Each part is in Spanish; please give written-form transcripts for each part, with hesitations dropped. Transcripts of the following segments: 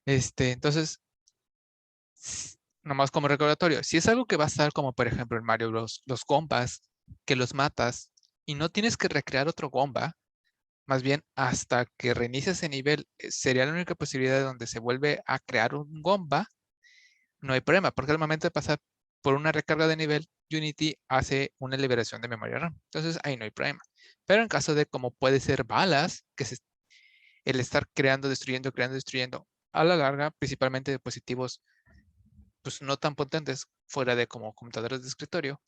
Entonces, nomás como recordatorio, si es algo que va a estar como por ejemplo en Mario Bros, los Gombas, que los matas y no tienes que recrear otro Gomba, más bien hasta que reinicies ese nivel, sería la única posibilidad de donde se vuelve a crear un Gomba, no hay problema, porque al momento de pasar por una recarga de nivel, Unity hace una liberación de memoria RAM. Entonces ahí no hay problema. Pero en caso de como puede ser balas, el estar creando, destruyendo, a la larga, principalmente dispositivos pues no tan potentes fuera de como computadores de escritorio,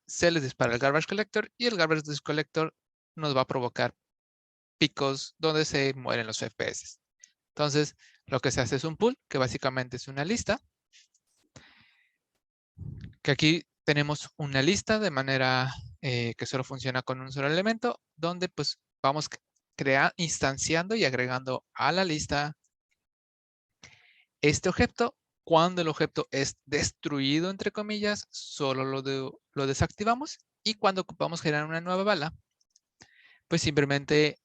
se les dispara el Garbage Collector y el Garbage Collector nos va a provocar picos donde se mueren los FPS. Entonces, lo que se hace es un pool, que básicamente es una lista, que aquí tenemos una lista de manera que solo funciona con un solo elemento, donde pues vamos instanciando y agregando a la lista este objeto. Cuando el objeto es destruido, entre comillas, solo lo desactivamos. Y cuando ocupamos generar una nueva bala, pues simplemente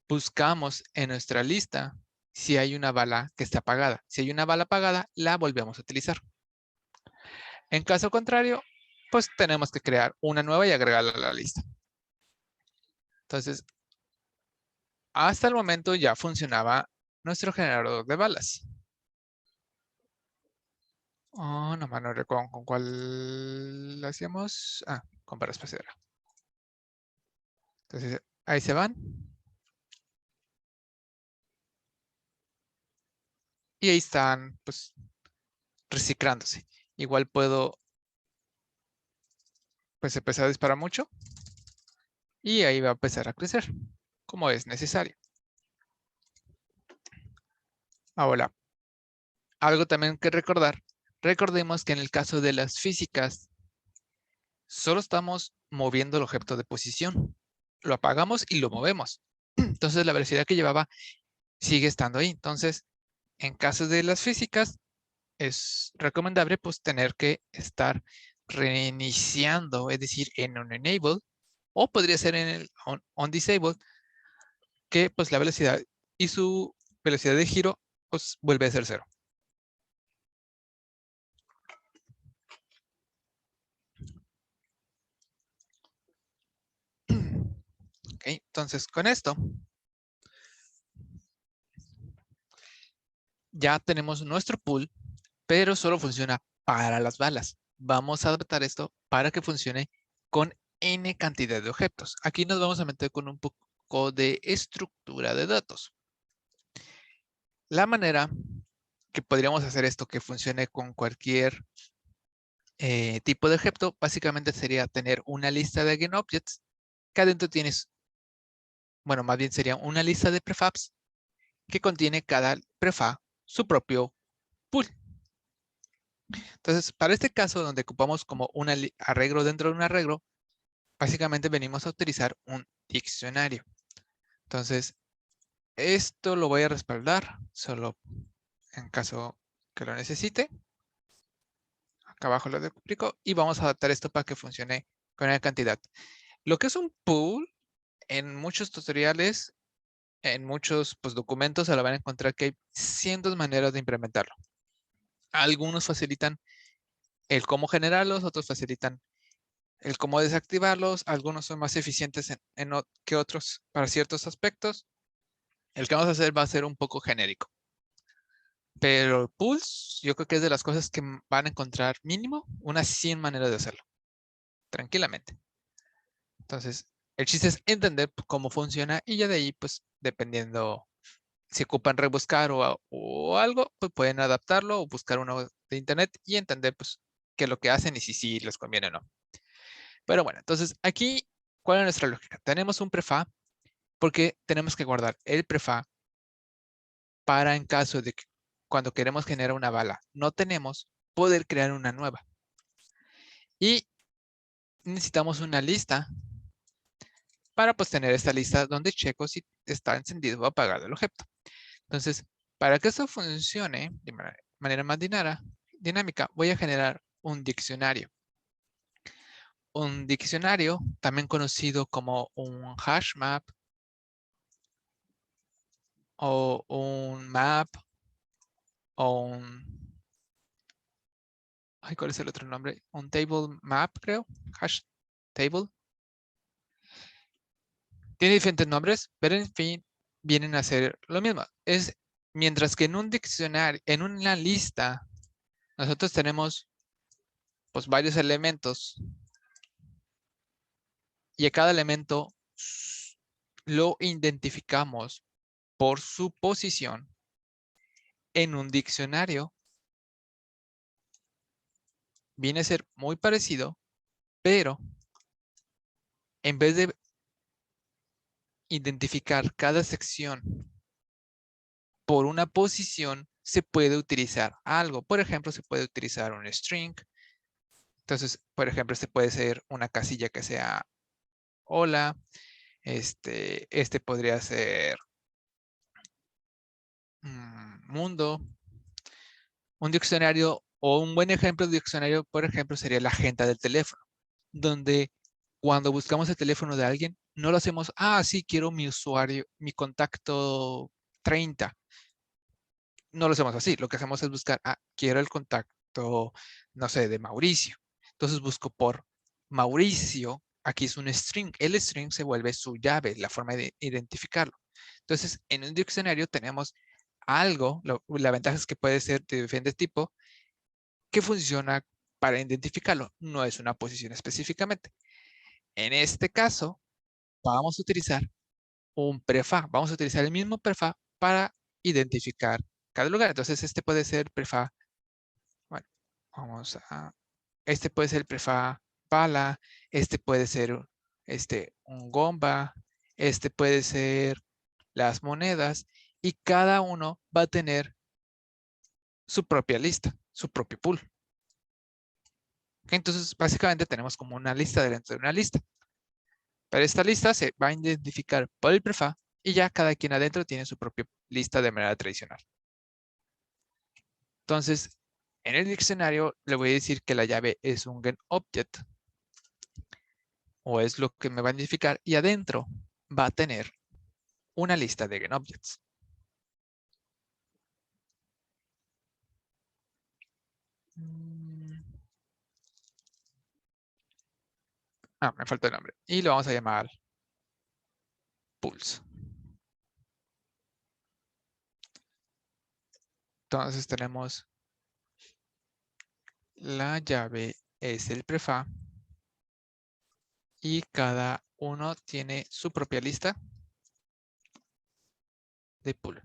buscamos en nuestra lista si hay una bala que está apagada. Si hay una bala apagada, la volvemos a utilizar. En caso contrario, pues tenemos que crear una nueva y agregarla a la lista. Entonces, hasta el momento ya funcionaba nuestro generador de balas. Oh, nomás no recuerdo con cuál lo hacíamos. Ah, con para espaciadora. Entonces, ahí se van. Y ahí están, pues, reciclándose. Igual puedo, pues, empezar a disparar mucho. Y ahí va a empezar a crecer, como es necesario. Ahora, algo también que recordar. Recordemos que en el caso de las físicas, solo estamos moviendo el objeto de posición. Lo apagamos y lo movemos. Entonces, la velocidad que llevaba sigue estando ahí. Entonces, en caso de las físicas, es recomendable pues tener que estar reiniciando, es decir, en un enable, o podría ser en el on disable, que pues la velocidad y su velocidad de giro pues vuelve a ser cero. Ok, entonces con esto ya tenemos nuestro pool, pero solo funciona para las balas. Vamos a adaptar esto para que funcione con n cantidad de objetos. Aquí nos vamos a meter con un poco de estructura de datos. La manera que podríamos hacer esto que funcione con cualquier tipo de objeto, básicamente sería tener una lista de GetObjects que adentro tienes, bueno, más bien sería una lista de prefabs que contiene cada prefab su propio pool. Entonces, para este caso donde ocupamos como un arreglo dentro de un arreglo, básicamente venimos a utilizar un diccionario. Entonces, esto lo voy a respaldar solo en caso que lo necesite. Acá abajo lo explico y vamos a adaptar esto para que funcione con la cantidad. Lo que es un pool, en muchos tutoriales, en muchos pues, documentos se lo van a encontrar que hay cientos de maneras de implementarlo. Algunos facilitan el cómo generarlos, otros facilitan el cómo desactivarlos, algunos son más eficientes que otros para ciertos aspectos. El que vamos a hacer va a ser un poco genérico. Pero pools, yo creo que es de las cosas que van a encontrar mínimo unas 100 maneras de hacerlo, tranquilamente. Entonces, el chiste es entender cómo funciona y ya de ahí, pues, dependiendo si ocupan rebuscar o algo, pues pueden adaptarlo o buscar uno de internet y entender, pues, qué es lo que hacen y si sí les conviene o no. Pero bueno, entonces aquí, ¿cuál es nuestra lógica? Tenemos un prefab porque tenemos que guardar el prefab para en caso de que cuando queremos generar una bala no tenemos, poder crear una nueva. Y necesitamos una lista para pues tener esta lista donde checo si está encendido o apagado el objeto. Entonces, para que esto funcione de manera más dinámica, voy a generar un diccionario. Un diccionario, también conocido como un hash map, o un map, o un... Ay, ¿cuál es el otro nombre? Un table map, creo. Hash table. Tiene diferentes nombres, pero en fin, vienen a ser lo mismo. Mientras que en un diccionario, en una lista, nosotros tenemos pues varios elementos y a cada elemento lo identificamos por su posición. En un diccionario viene a ser muy parecido, pero en vez de identificar cada sección por una posición, se puede utilizar algo. Por ejemplo, se puede utilizar un string. Entonces, por ejemplo, este puede ser una casilla que sea hola. Este podría ser mundo. Un diccionario o un buen ejemplo de diccionario, por ejemplo, sería la agenda del teléfono, donde cuando buscamos el teléfono de alguien, no lo hacemos, sí, quiero mi usuario, mi contacto 30. No lo hacemos así. Lo que hacemos es buscar, quiero el contacto, no sé, de Mauricio. Entonces busco por Mauricio. Aquí es un string. El string se vuelve su llave, la forma de identificarlo. Entonces, en un diccionario tenemos algo, la ventaja es que puede ser de diferente tipo, que funciona para identificarlo. No es una posición específicamente. En este caso, vamos a utilizar un prefab. Vamos a utilizar el mismo prefab para identificar cada lugar. Entonces, este puede ser prefab. Bueno, este puede ser el prefab pala. Este puede ser un gomba. Este puede ser las monedas. Y cada uno va a tener su propia lista, su propio pool. Entonces, básicamente tenemos como una lista dentro de una lista. Pero esta lista se va a identificar por el prefab y ya cada quien adentro tiene su propia lista de manera tradicional. Entonces, en el diccionario le voy a decir que la llave es un getObject o es lo que me va a identificar y adentro va a tener una lista de getObjects. Me falta el nombre. Y lo vamos a llamar pools. Entonces tenemos la llave es el prefab y cada uno tiene su propia lista de pool.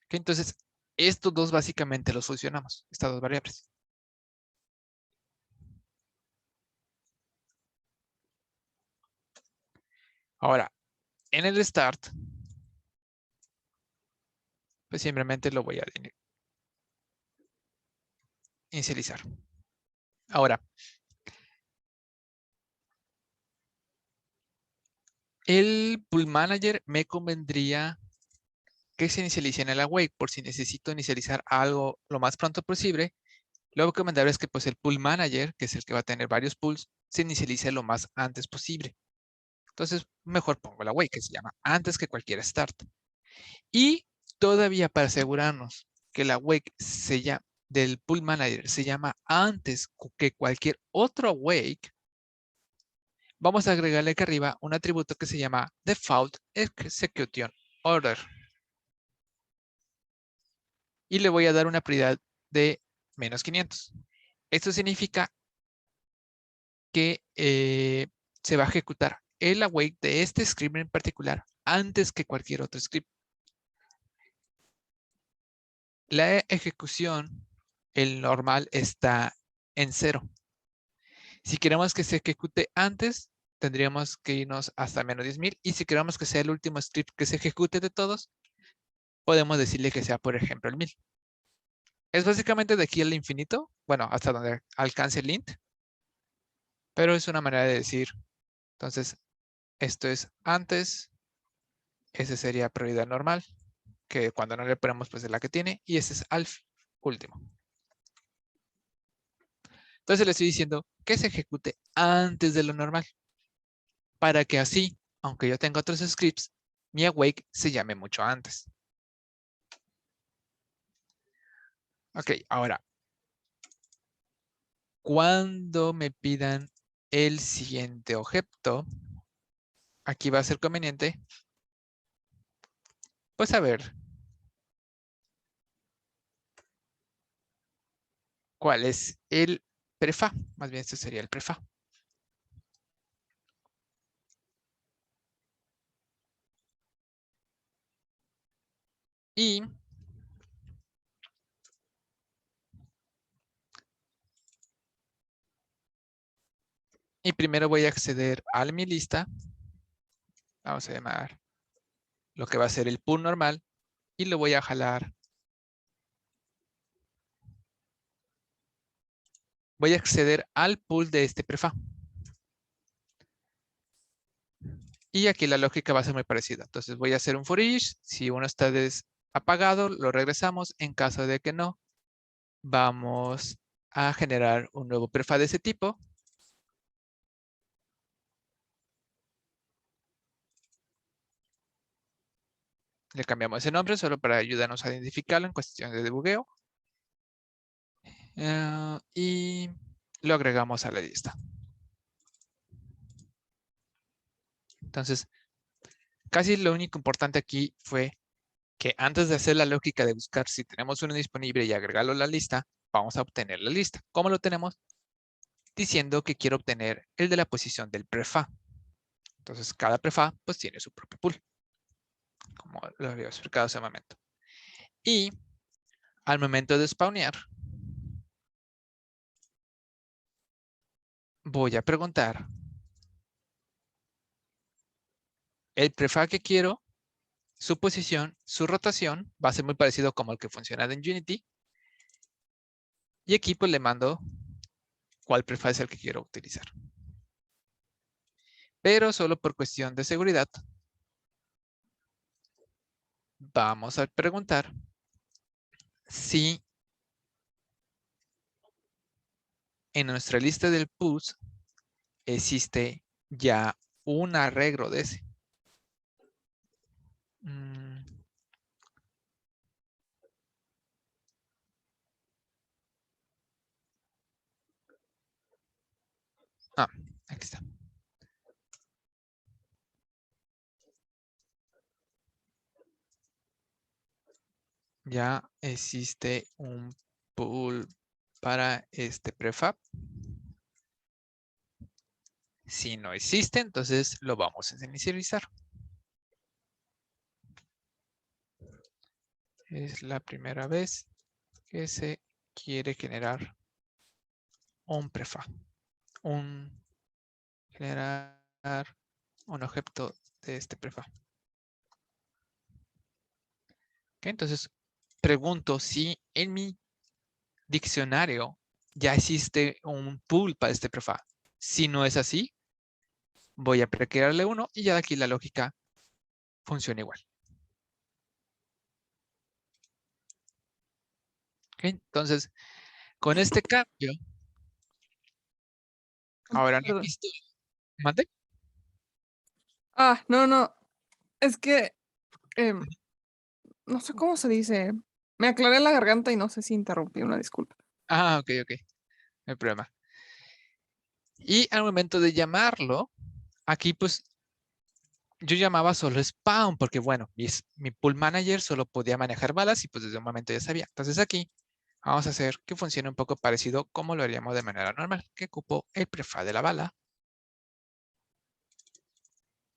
Entonces, estos dos básicamente los fusionamos, estas dos variables. Ahora, en el start, pues simplemente lo voy a inicializar. Ahora, el pool manager me convendría que se inicialice en el await por si necesito inicializar algo lo más pronto posible. Lo recomendable es que pues el pool manager, que es el que va a tener varios pools, se inicialice lo más antes posible. Entonces, mejor pongo el await, que se llama antes que cualquier start. Y todavía para asegurarnos que la wake del pool manager se llama antes que cualquier otro wake, vamos a agregarle aquí arriba un atributo que se llama default execution order. Y le voy a dar una prioridad de -500. Esto significa que se va a ejecutar el await de este script en particular antes que cualquier otro script. La ejecución, el normal, está en 0. Si queremos que se ejecute antes, tendríamos que irnos hasta -10,000. Y si queremos que sea el último script que se ejecute de todos, podemos decirle que sea, por ejemplo, el 1000. Es básicamente de aquí al infinito, bueno, hasta donde alcance el int, pero es una manera de decir, entonces, esto es antes, ese sería prioridad normal, que cuando no le ponemos, pues es la que tiene, y ese es al último. Entonces le estoy diciendo que se ejecute antes de lo normal, para que así, aunque yo tenga otros scripts, mi awake se llame mucho antes. Ok, ahora, cuando me pidan el siguiente objeto, aquí va a ser conveniente, pues saber cuál es el prefa. Más bien, este sería el prefa. Y primero voy a acceder a mi lista. Vamos a llamar lo que va a ser el pool normal. Y lo voy a jalar. Voy a acceder al pool de este prefa. Y aquí la lógica va a ser muy parecida. Entonces voy a hacer un for each. Si uno está apagado, lo regresamos. En caso de que no, vamos a generar un nuevo prefa de ese tipo. Le cambiamos ese nombre solo para ayudarnos a identificarlo en cuestión de debugueo. Y lo agregamos a la lista. Entonces, casi lo único importante aquí fue que antes de hacer la lógica de buscar si tenemos uno disponible y agregarlo a la lista, vamos a obtener la lista. ¿Cómo lo tenemos? Diciendo que quiero obtener el de la posición del prefa. Entonces, cada prefa pues tiene su propio pool, como lo había explicado hace un momento. Y al momento de spawnear, voy a preguntar el prefa que quiero, su posición, su rotación, va a ser muy parecido como el que funciona en Unity. Y aquí pues le mando cuál prefa es el que quiero utilizar. Pero solo por cuestión de seguridad, vamos a preguntar si en nuestra lista del pools existe ya un arreglo de ese. Aquí está. Ya existe un pool para este prefab. Si no existe, entonces lo vamos a inicializar. Es la primera vez que se quiere generar un prefab. Generar un objeto de este prefab. Okay, entonces pregunto si en mi diccionario ya existe un pool para este prefab. Si no es así, voy a precrearle uno y ya de aquí la lógica funciona igual. Okay, entonces, con este cambio, ahora no he Perdón. visto. ¿Mande? No. Es que no sé cómo se dice. Me aclaré la garganta y no sé si interrumpí, una disculpa. Ok, no hay problema. Y al momento de llamarlo, aquí pues yo llamaba solo spawn, porque bueno, mi pool manager solo podía manejar balas y pues desde un momento ya sabía. Entonces aquí vamos a hacer que funcione un poco parecido como lo haríamos de manera normal, que ocupo el prefab de la bala.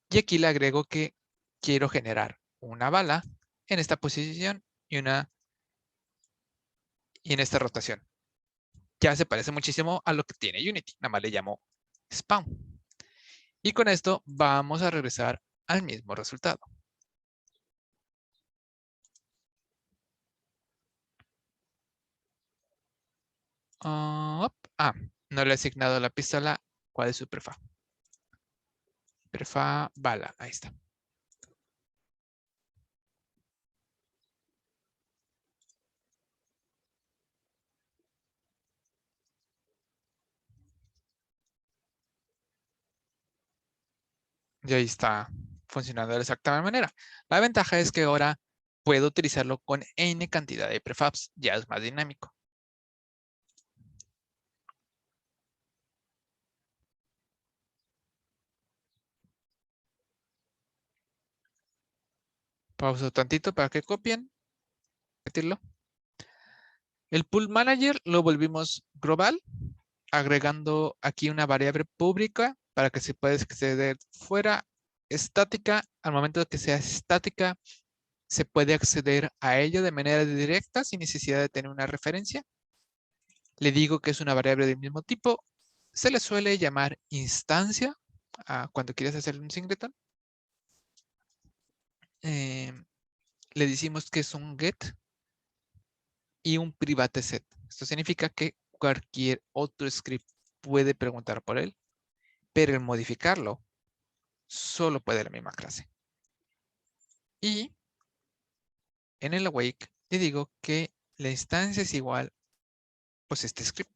Y aquí le agrego que quiero generar una bala en esta posición y en esta rotación. Ya se parece muchísimo a lo que tiene Unity, nada más le llamo spawn. Y con esto vamos a regresar al mismo resultado. No le he asignado a la pistola. ¿Cuál es su prefa? Prefa bala, ahí está. Y ahí está funcionando de la exacta manera. La ventaja es que ahora puedo utilizarlo con n cantidad de prefabs, ya es más dinámico. Pauso tantito para que copien. Repetirlo. El pool manager lo volvimos global, agregando aquí una variable pública para que se pueda acceder fuera estática. Al momento de que sea estática, se puede acceder a ella de manera directa sin necesidad de tener una referencia. Le digo que es una variable del mismo tipo. Se le suele llamar instancia cuando quieres hacer un singleton. Le decimos que es un get y un private set. Esto significa que cualquier otro script puede preguntar por él, pero el modificarlo solo puede la misma clase. Y en el awake le digo que la instancia es igual, pues este script.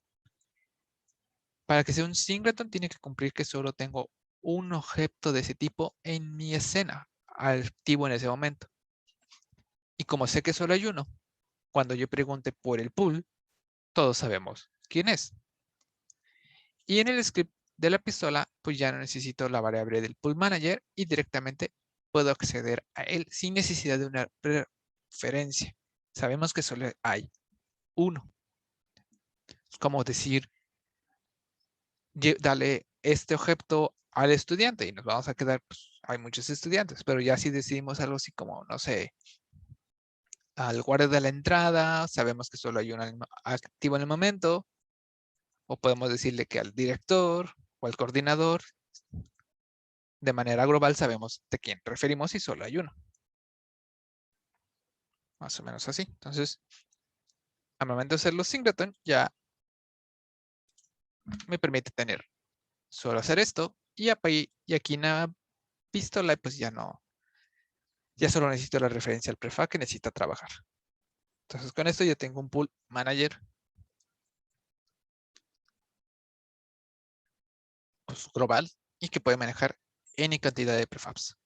Para que sea un singleton tiene que cumplir que solo tengo un objeto de ese tipo en mi escena activo en ese momento. Y como sé que solo hay uno, cuando yo pregunte por el pool, todos sabemos quién es. Y en el script de la pistola, pues ya no necesito la variable del pool manager y directamente puedo acceder a él sin necesidad de una referencia. Sabemos que solo hay uno. Es como decir, dale este objeto al estudiante y nos vamos a quedar, pues hay muchos estudiantes, pero ya si decidimos algo así como, no sé, al guardia de la entrada, sabemos que solo hay uno activo en el momento, o podemos decirle que al director o al coordinador, de manera global sabemos de quién referimos y solo hay uno. Más o menos así. Entonces, al momento de hacer los singleton, ya me permite tener solo hacer esto y aquí en la pistola, pues ya no, ya solo necesito la referencia al prefab que necesita trabajar. Entonces, con esto ya tengo un pool manager pues, global y que puede manejar n cantidad de prefabs.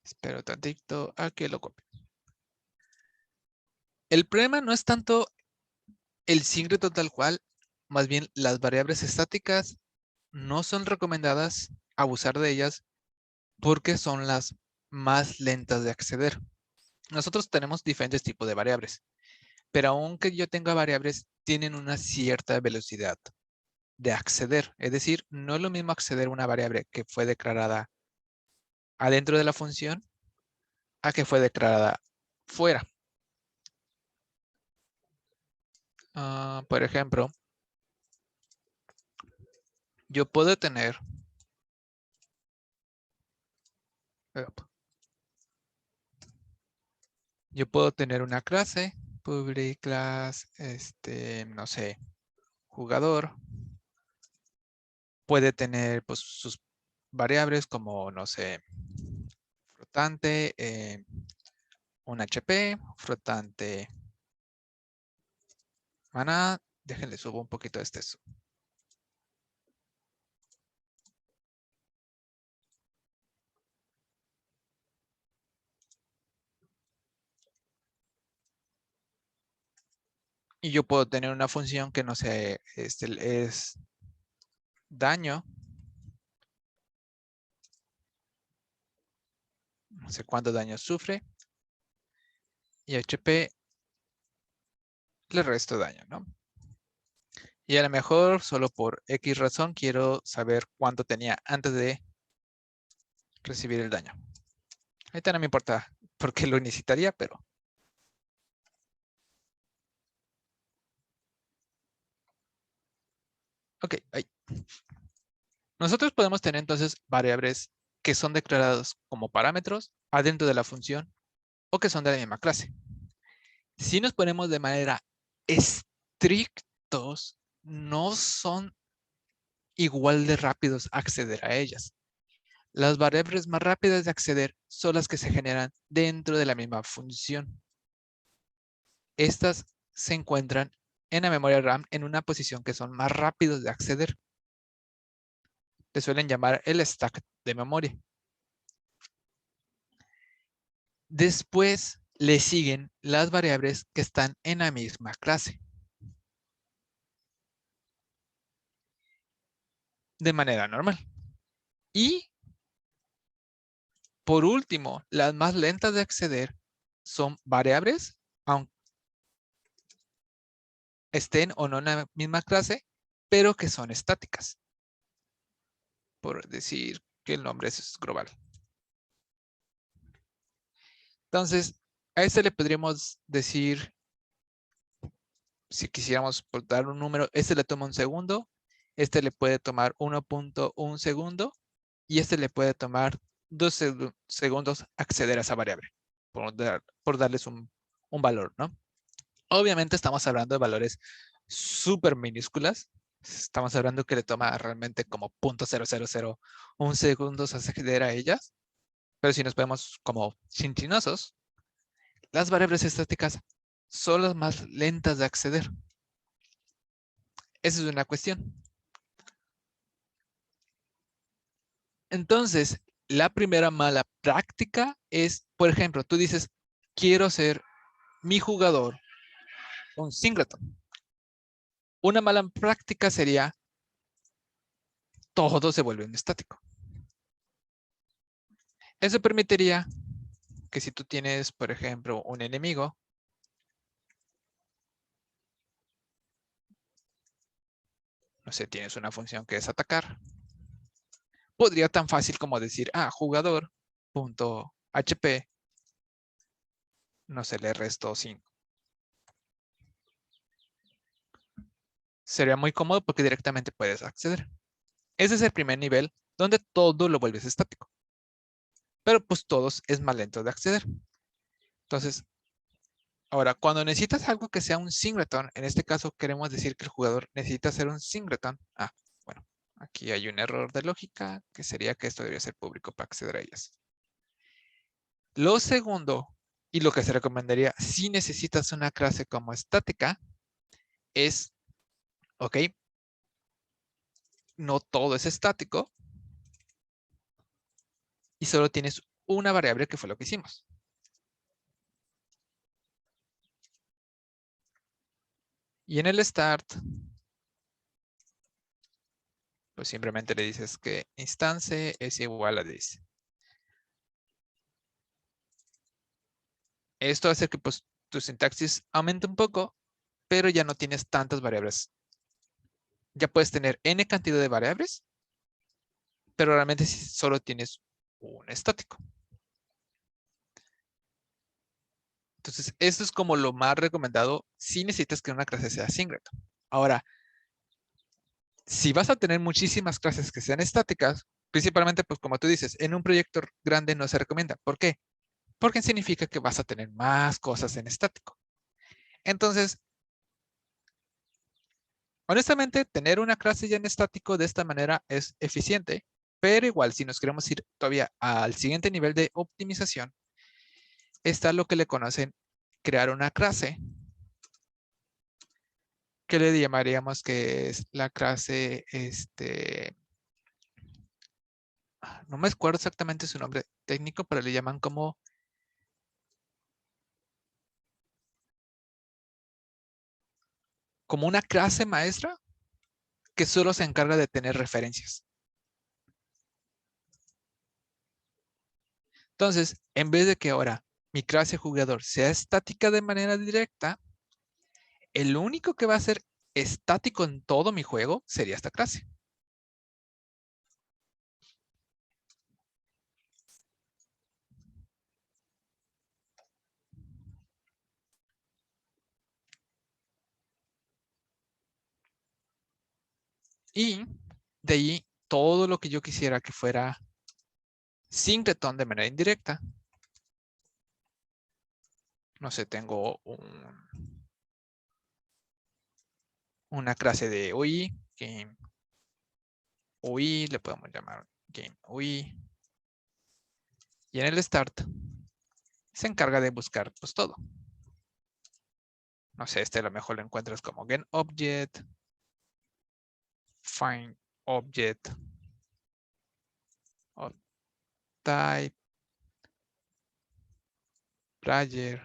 Espero tantito a que lo copie. El problema no es tanto el singleton tal cual, más bien las variables estáticas no son recomendadas abusar de ellas porque son las más lentas de acceder. Nosotros tenemos diferentes tipos de variables, pero aunque yo tenga variables, tienen una cierta velocidad de acceder. Es decir, no es lo mismo acceder a una variable que fue declarada adentro de la función a que fue declarada fuera. Por ejemplo, yo puedo tener una clase, public class, no sé, jugador. Puede tener pues sus variables como, no sé, flotante, un HP, flotante maná. Déjenle subo un poquito este. Y yo puedo tener una función que no sé, es daño. No sé cuánto daño sufre. Y HP le resto daño, ¿no? Y a lo mejor solo por X razón quiero saber cuánto tenía antes de recibir el daño. Ahorita no me importa por qué lo necesitaría, pero... Ok, ahí. Nosotros podemos tener entonces variables que son declaradas como parámetros adentro de la función o que son de la misma clase. Si nos ponemos de manera estrictos, no son igual de rápidos a acceder a ellas. Las variables más rápidas de acceder son las que se generan dentro de la misma función. Estas se encuentran en la memoria RAM en una posición que son más rápidos de acceder. le suelen llamar el stack de memoria. Después le siguen las variables que están en la misma clase. De manera normal. Y por último, las más lentas de acceder son variables, aunque estén o no en la misma clase, pero que son estáticas. Por decir que el nombre es global. Entonces, a este le podríamos decir, si quisiéramos dar un número, este le toma un segundo, este le puede tomar 1.1 segundo y este le puede tomar 2 segundos acceder a esa variable, por darles un valor, ¿no? Obviamente estamos hablando de valores súper minúsculas. Estamos hablando que le toma realmente como 0.0001 segundos acceder a ellas. Pero si nos vemos como cintinosos, las variables estáticas son las más lentas de acceder. Esa es una cuestión. Entonces, la primera mala práctica es, por ejemplo, tú dices, quiero ser mi jugador un singleton. Una mala práctica sería, todo se vuelve un estático. Eso permitiría que si tú tienes, por ejemplo, un enemigo, no sé, tienes una función que es atacar, podría tan fácil como decir, jugador.hp, no sé, le resto 5. Sería muy cómodo porque directamente puedes acceder. Ese es el primer nivel donde todo lo vuelves estático. Pero pues todos es más lento de acceder. Entonces, ahora, cuando necesitas algo que sea un singleton, en este caso queremos decir que el jugador necesita hacer un singleton. Bueno, aquí hay un error de lógica que sería que esto debería ser público para acceder a ellas. Lo segundo, y lo que se recomendaría si necesitas una clase como estática, es, ok, no todo es estático y solo tienes una variable que fue lo que hicimos. Y en el start, pues simplemente le dices que instance es igual a this. Esto hace que pues tu sintaxis aumente un poco, pero ya no tienes tantas variables. Ya puedes tener n cantidad de variables, pero realmente si solo tienes un estático. Entonces, esto es como lo más recomendado si necesitas que una clase sea singleton. Ahora, si vas a tener muchísimas clases que sean estáticas, principalmente, pues como tú dices, en un proyecto grande no se recomienda. ¿Por qué? Porque significa que vas a tener más cosas en estático. Entonces, honestamente, tener una clase ya en estático de esta manera es eficiente, pero igual, si nos queremos ir todavía al siguiente nivel de optimización, está lo que le conocen crear una clase que le llamaríamos que es la clase, no me acuerdo exactamente su nombre técnico, pero le llaman como una clase maestra que solo se encarga de tener referencias. Entonces, en vez de que ahora mi clase jugador sea estática de manera directa, el único que va a ser estático en todo mi juego sería esta clase. Y de ahí, todo lo que yo quisiera que fuera singleton de manera indirecta. No sé, tengo una clase de UI, game UI, le podemos llamar game UI. Y en el start se encarga de buscar pues todo. No sé, a lo mejor lo encuentras como getObject, findObject, o type player.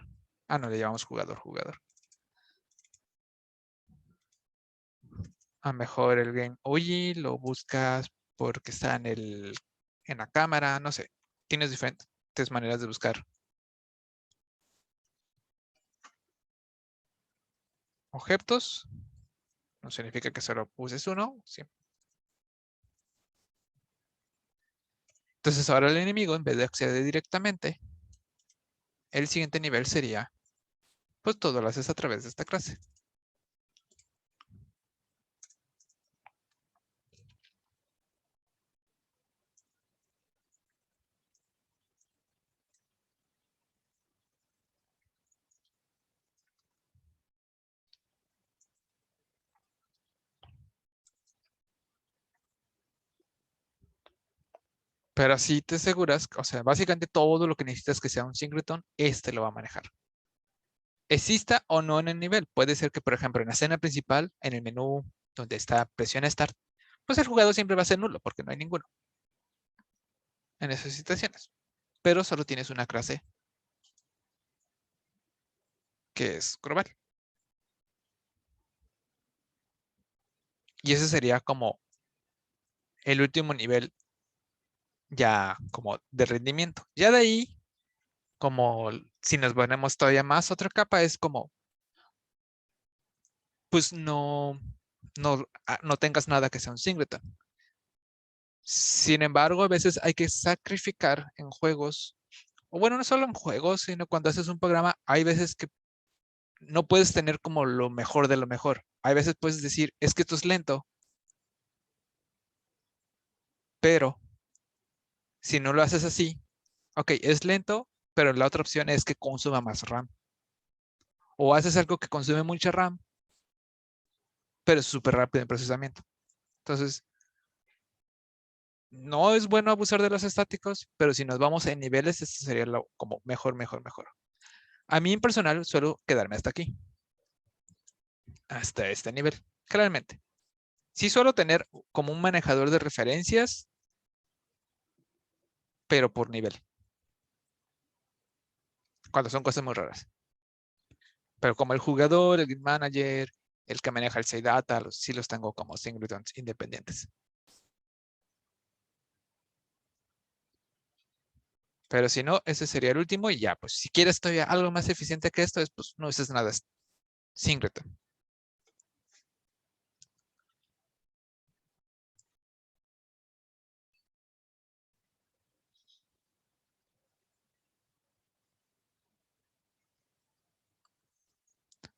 Ah, no, le llamamos jugador. A mejor el game UI lo buscas porque está en la cámara, no sé. Tienes diferentes maneras de buscar objetos. No significa que solo uses uno. Sí. Entonces ahora el enemigo, en vez de acceder directamente, el siguiente nivel sería, pues todo lo haces a través de esta clase. Pero así te aseguras, o sea, básicamente todo lo que necesitas que sea un singleton, este lo va a manejar. Exista o no en el nivel. Puede ser que, por ejemplo, en la escena principal, en el menú donde está presiona Start, pues el jugador siempre va a ser nulo porque no hay ninguno en esas situaciones. Pero solo tienes una clase que es global. Y ese sería como el último nivel ya como de rendimiento. Ya de ahí, como si nos ponemos todavía más, otra capa es como, pues no tengas nada que sea un singleton. Sin embargo, a veces hay que sacrificar en juegos, o bueno, no solo en juegos, sino cuando haces un programa, hay veces que no puedes tener como lo mejor de lo mejor. Hay veces puedes decir, es que esto es lento, pero si no lo haces así, ok, es lento, pero la otra opción es que consuma más RAM. O haces algo que consume mucha RAM, pero es súper rápido en procesamiento. Entonces, no es bueno abusar de los estáticos, pero si nos vamos en niveles, este sería lo como mejor. A mí en personal suelo quedarme hasta aquí, hasta este nivel, generalmente. Sí suelo tener como un manejador de referencias, pero por nivel, cuando son cosas muy raras. Pero como el jugador, el game manager, el que maneja el save data, sí los tengo como singletons independientes. Pero si no, ese sería el último y ya, pues si quieres todavía algo más eficiente que esto, pues no uses nada singleton.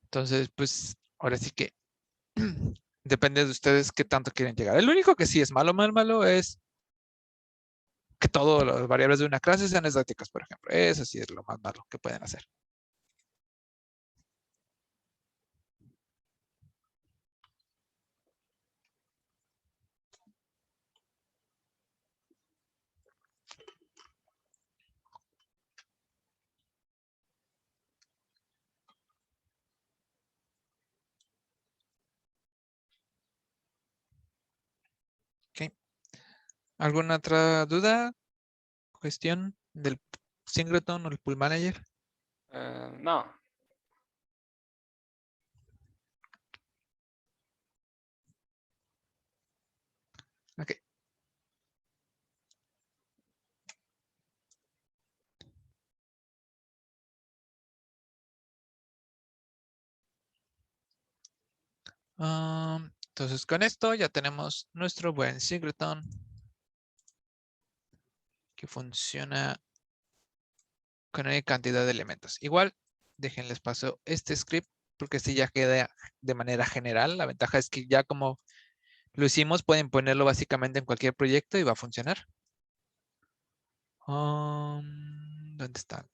Entonces, pues ahora sí que depende de ustedes qué tanto quieren llegar. El único que sí es malo es que todas las variables de una clase sean estáticas, por ejemplo. Eso sí es lo más malo que pueden hacer. ¿Ok? ¿Alguna otra duda, cuestión del singleton o el pool manager? No. Ok. Entonces con esto ya tenemos nuestro buen singleton que funciona con una cantidad de elementos. Igual, déjenles paso este script porque este ya queda de manera general. La ventaja es que ya como lo hicimos, pueden ponerlo básicamente en cualquier proyecto y va a funcionar. ¿Dónde está?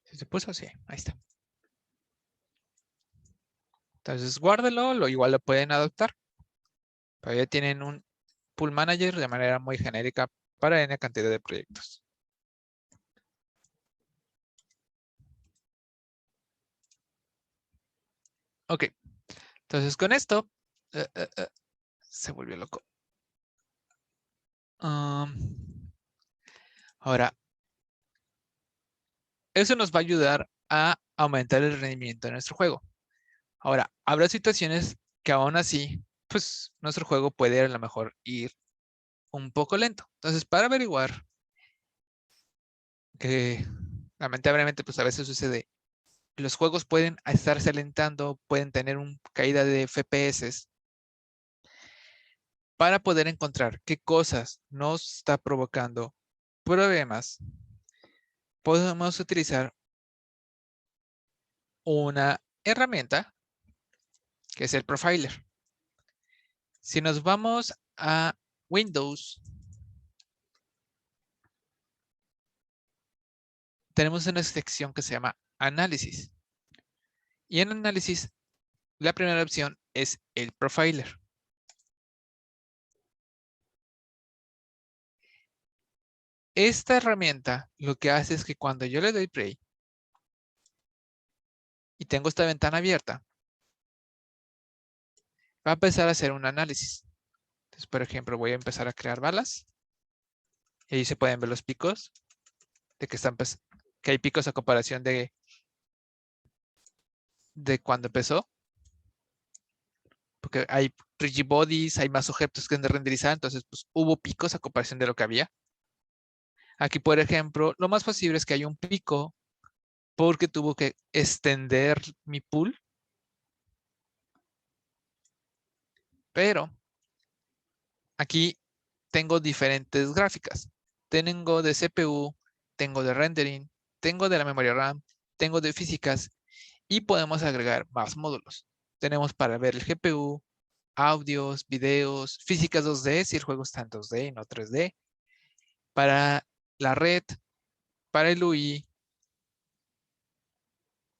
¿Sí se puso? Sí, ahí está. Entonces guárdelo, igual lo pueden adoptar. Pero ya tienen un pool manager de manera muy genérica para N cantidad de proyectos. Ok, entonces con esto se volvió loco. Ahora, eso nos va a ayudar a aumentar el rendimiento de nuestro juego. Ahora, habrá situaciones que aún así, pues nuestro juego puede a lo mejor ir un poco lento. Entonces, para averiguar que lamentablemente, pues a veces sucede, los juegos pueden estarse alentando, pueden tener una caída de FPS. Para poder encontrar qué cosas nos está provocando problemas, podemos utilizar una herramienta que es el Profiler. Si nos vamos a Windows, tenemos una sección que se llama Análisis. Y en Análisis, la primera opción es el Profiler. Esta herramienta lo que hace es que cuando yo le doy play y tengo esta ventana abierta, va a empezar a hacer un análisis. Entonces, por ejemplo, voy a empezar a crear balas. Y ahí se pueden ver los picos de que hay picos a comparación de cuando empezó. Porque hay rigid bodies, hay más objetos que han de renderizar, entonces pues hubo picos a comparación de lo que había. Aquí, por ejemplo, lo más posible es que haya un pico porque tuvo que extender mi pool, pero aquí tengo diferentes gráficas. Tengo de CPU, tengo de rendering, tengo de la memoria RAM, tengo de físicas y podemos agregar más módulos. Tenemos para ver el GPU, audios, videos, físicas 2D, si el juego está en 2D y no 3D, para la red, para el UI,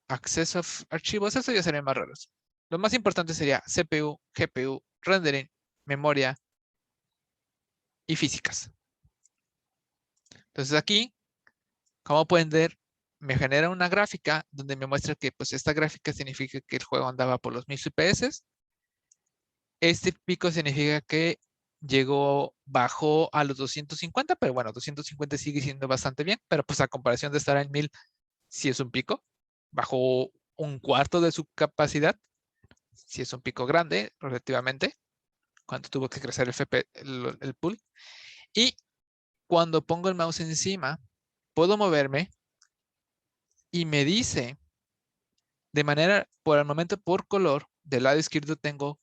acceso a archivos, eso ya serían más raros. Lo más importante sería CPU, GPU, rendering, memoria y físicas. Entonces aquí, como pueden ver, me genera una gráfica donde me muestra que pues esta gráfica significa que el juego andaba por los 1000 FPS. Este pico significa que bajó a los 250, pero bueno, 250 sigue siendo bastante bien, pero pues a comparación de estar en 1000, sí es un pico. Bajó un cuarto de su capacidad, sí es un pico grande relativamente, cuando tuvo que crecer el pool. Y cuando pongo el mouse encima, puedo moverme y me dice de manera, por el momento, por color, del lado izquierdo tengo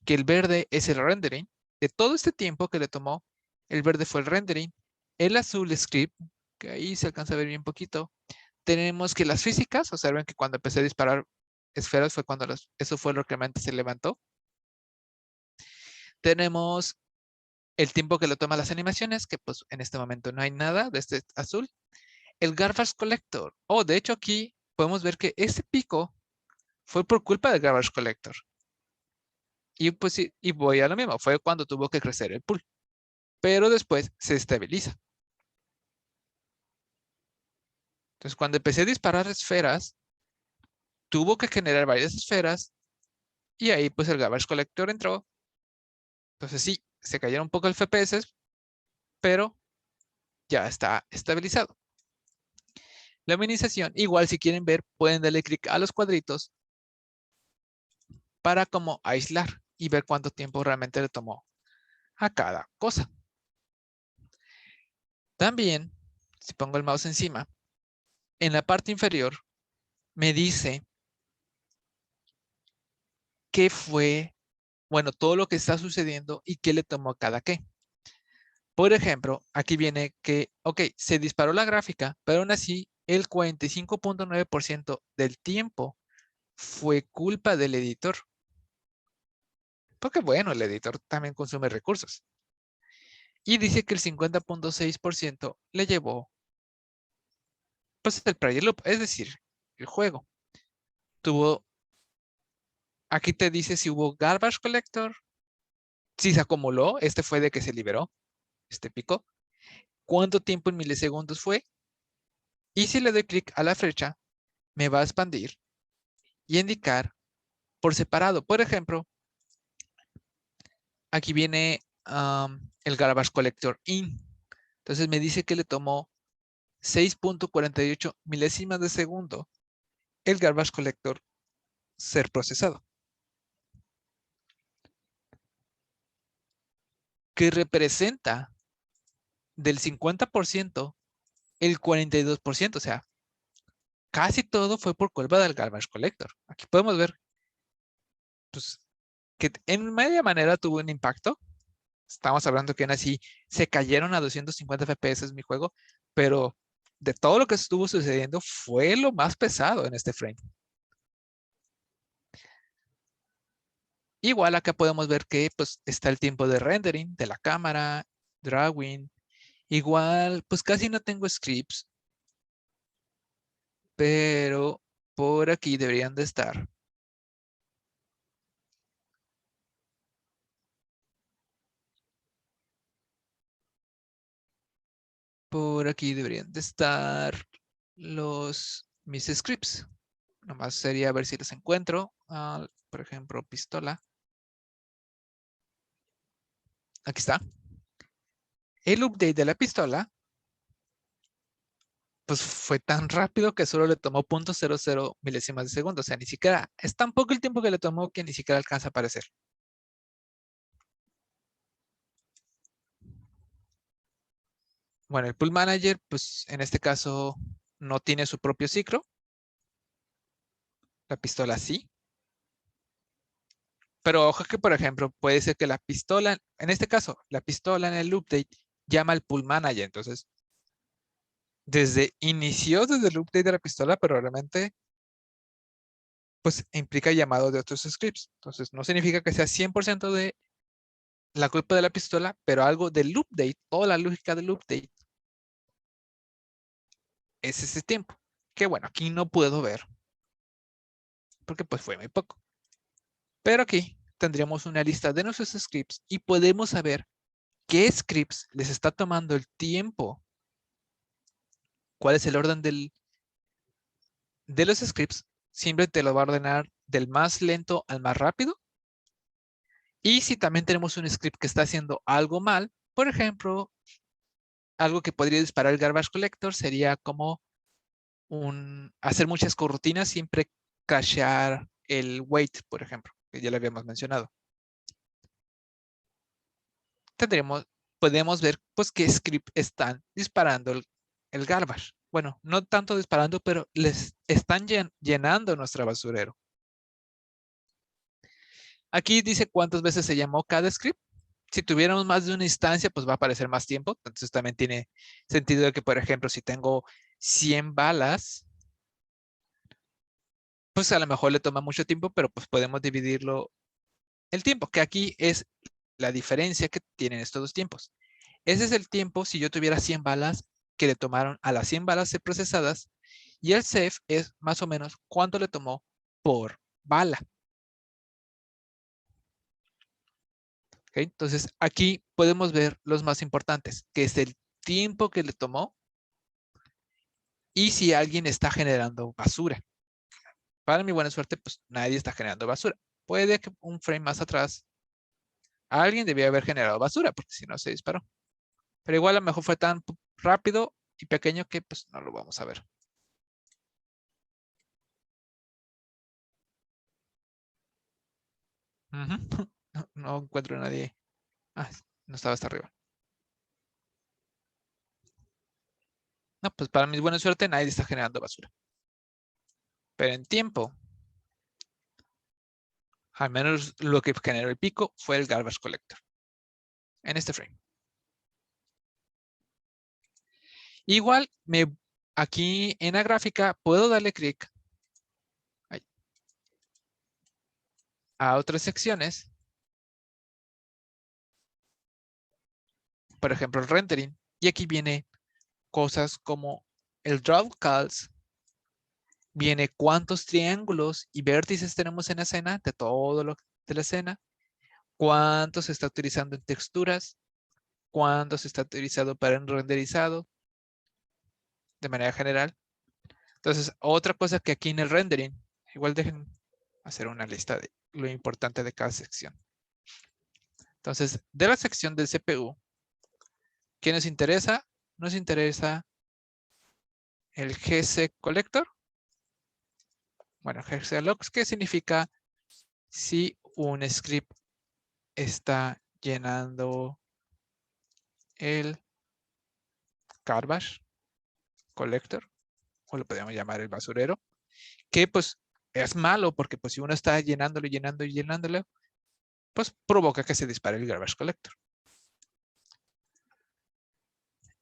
que el verde es el rendering. De todo este tiempo que le tomó, el verde fue el rendering. El azul script, que ahí se alcanza a ver bien poquito. Tenemos que las físicas, observen que cuando empecé a disparar esferas fue cuando eso fue lo que realmente se levantó. Tenemos el tiempo que le toma las animaciones, que pues en este momento no hay nada de este azul. El Garbage Collector. Oh, de hecho aquí podemos ver que este pico fue por culpa del Garbage Collector. Y pues sí, y voy a lo mismo, fue cuando tuvo que crecer el pool. Pero después se estabiliza. Entonces cuando empecé a disparar esferas, tuvo que generar varias esferas y ahí pues el Garbage Collector entró. Entonces sí, se cayeron un poco el FPS, pero ya está estabilizado. La minimización, igual si quieren ver, pueden darle clic a los cuadritos para como aislar y ver cuánto tiempo realmente le tomó a cada cosa. También, si pongo el mouse encima, en la parte inferior me dice qué fue, bueno, todo lo que está sucediendo y qué le tomó a cada qué. Por ejemplo, aquí viene que, ok, se disparó la gráfica, pero aún así el 45.9% del tiempo fue culpa del editor. Porque bueno, el editor también consume recursos. Y dice que el 50.6% le llevó pues el player loop, es decir, el juego. Tuvo, aquí te dice si hubo garbage collector, si se acumuló, este fue de que se liberó, este pico, cuánto tiempo en milisegundos fue, y si le doy clic a la flecha, me va a expandir y indicar por separado. Por ejemplo, aquí viene el garbage collector in. Entonces me dice que le tomó 6.48 milésimas de segundo el garbage collector ser procesado, que representa del 50% el 42%, o sea, casi todo fue por culpa del garbage collector. Aquí podemos ver pues, que en media manera tuvo un impacto. Estamos hablando que aún así se cayeron a 250 FPS mi juego, pero de todo lo que estuvo sucediendo fue lo más pesado en este frame. Igual acá podemos ver que pues está el tiempo de rendering de la cámara, drawing. Igual pues casi no tengo scripts, pero por aquí deberían de estar. Por aquí deberían de estar mis scripts. Nomás sería ver si los encuentro. Por ejemplo, pistola. Aquí está. El update de la pistola, pues fue tan rápido que solo le tomó 0.00 milésimas de segundo. O sea, ni siquiera, es tan poco el tiempo que le tomó que ni siquiera alcanza a aparecer. Bueno, el Pool Manager, pues en este caso no tiene su propio ciclo. La pistola sí. Pero ojo que, por ejemplo, puede ser que la pistola, en este caso, la pistola en el update llama al Pool Manager. Entonces, inició desde el update de la pistola, pero realmente pues implica llamado de otros scripts. Entonces, no significa que sea 100% de la culpa de la pistola, pero algo del update, toda la lógica del update es ese tiempo. Que bueno, aquí no puedo ver, porque pues fue muy poco. Pero aquí tendríamos una lista de nuestros scripts y podemos saber qué scripts les está tomando el tiempo, cuál es el orden de los scripts. Siempre te lo va a ordenar del más lento al más rápido. Y si también tenemos un script que está haciendo algo mal, por ejemplo, algo que podría disparar el garbage collector sería como hacer muchas corrutinas, siempre cachear el wait, por ejemplo, que ya lo habíamos mencionado. Podemos ver pues qué script están disparando el garbage. Bueno, no tanto disparando, pero les están llenando nuestro basurero. Aquí dice cuántas veces se llamó cada script. Si tuviéramos más de una instancia, pues va a aparecer más tiempo. Entonces también tiene sentido de que, por ejemplo, si tengo 100 balas, pues a lo mejor le toma mucho tiempo, pero pues podemos dividirlo el tiempo, que aquí es la diferencia que tienen estos dos tiempos. Ese es el tiempo si yo tuviera 100 balas que le tomaron a las 100 balas ser procesadas, y el CEF es más o menos cuánto le tomó por bala. ¿Okay? Entonces aquí podemos ver los más importantes, que es el tiempo que le tomó y si alguien está generando basura. Para mi buena suerte, pues nadie está generando basura. Puede que un frame más atrás alguien debía haber generado basura, porque si no se disparó. Pero igual a lo mejor fue tan rápido y pequeño que pues no lo vamos a ver. No encuentro a nadie. Ah, no estaba hasta arriba. No, pues para mi buena suerte nadie está generando basura. Pero en tiempo, al menos lo que generó el pico fue el garbage collector. En este frame. Igual, aquí en la gráfica puedo darle clic a otras secciones. Por ejemplo, el rendering. Y aquí viene cosas como el draw calls. Viene cuántos triángulos y vértices tenemos en la escena, de todo lo de la escena. Cuánto se está utilizando en texturas. Cuánto se está utilizando para el renderizado. De manera general. Entonces, otra cosa que aquí en el rendering, igual dejen hacer una lista de lo importante de cada sección. Entonces, de la sección del CPU, ¿qué nos interesa? Nos interesa el GC Collector. Bueno, GC Logs, que significa si un script está llenando el garbage collector, o lo podríamos llamar el basurero, que pues es malo porque pues si uno está llenándolo, llenándolo, pues provoca que se dispare el garbage collector.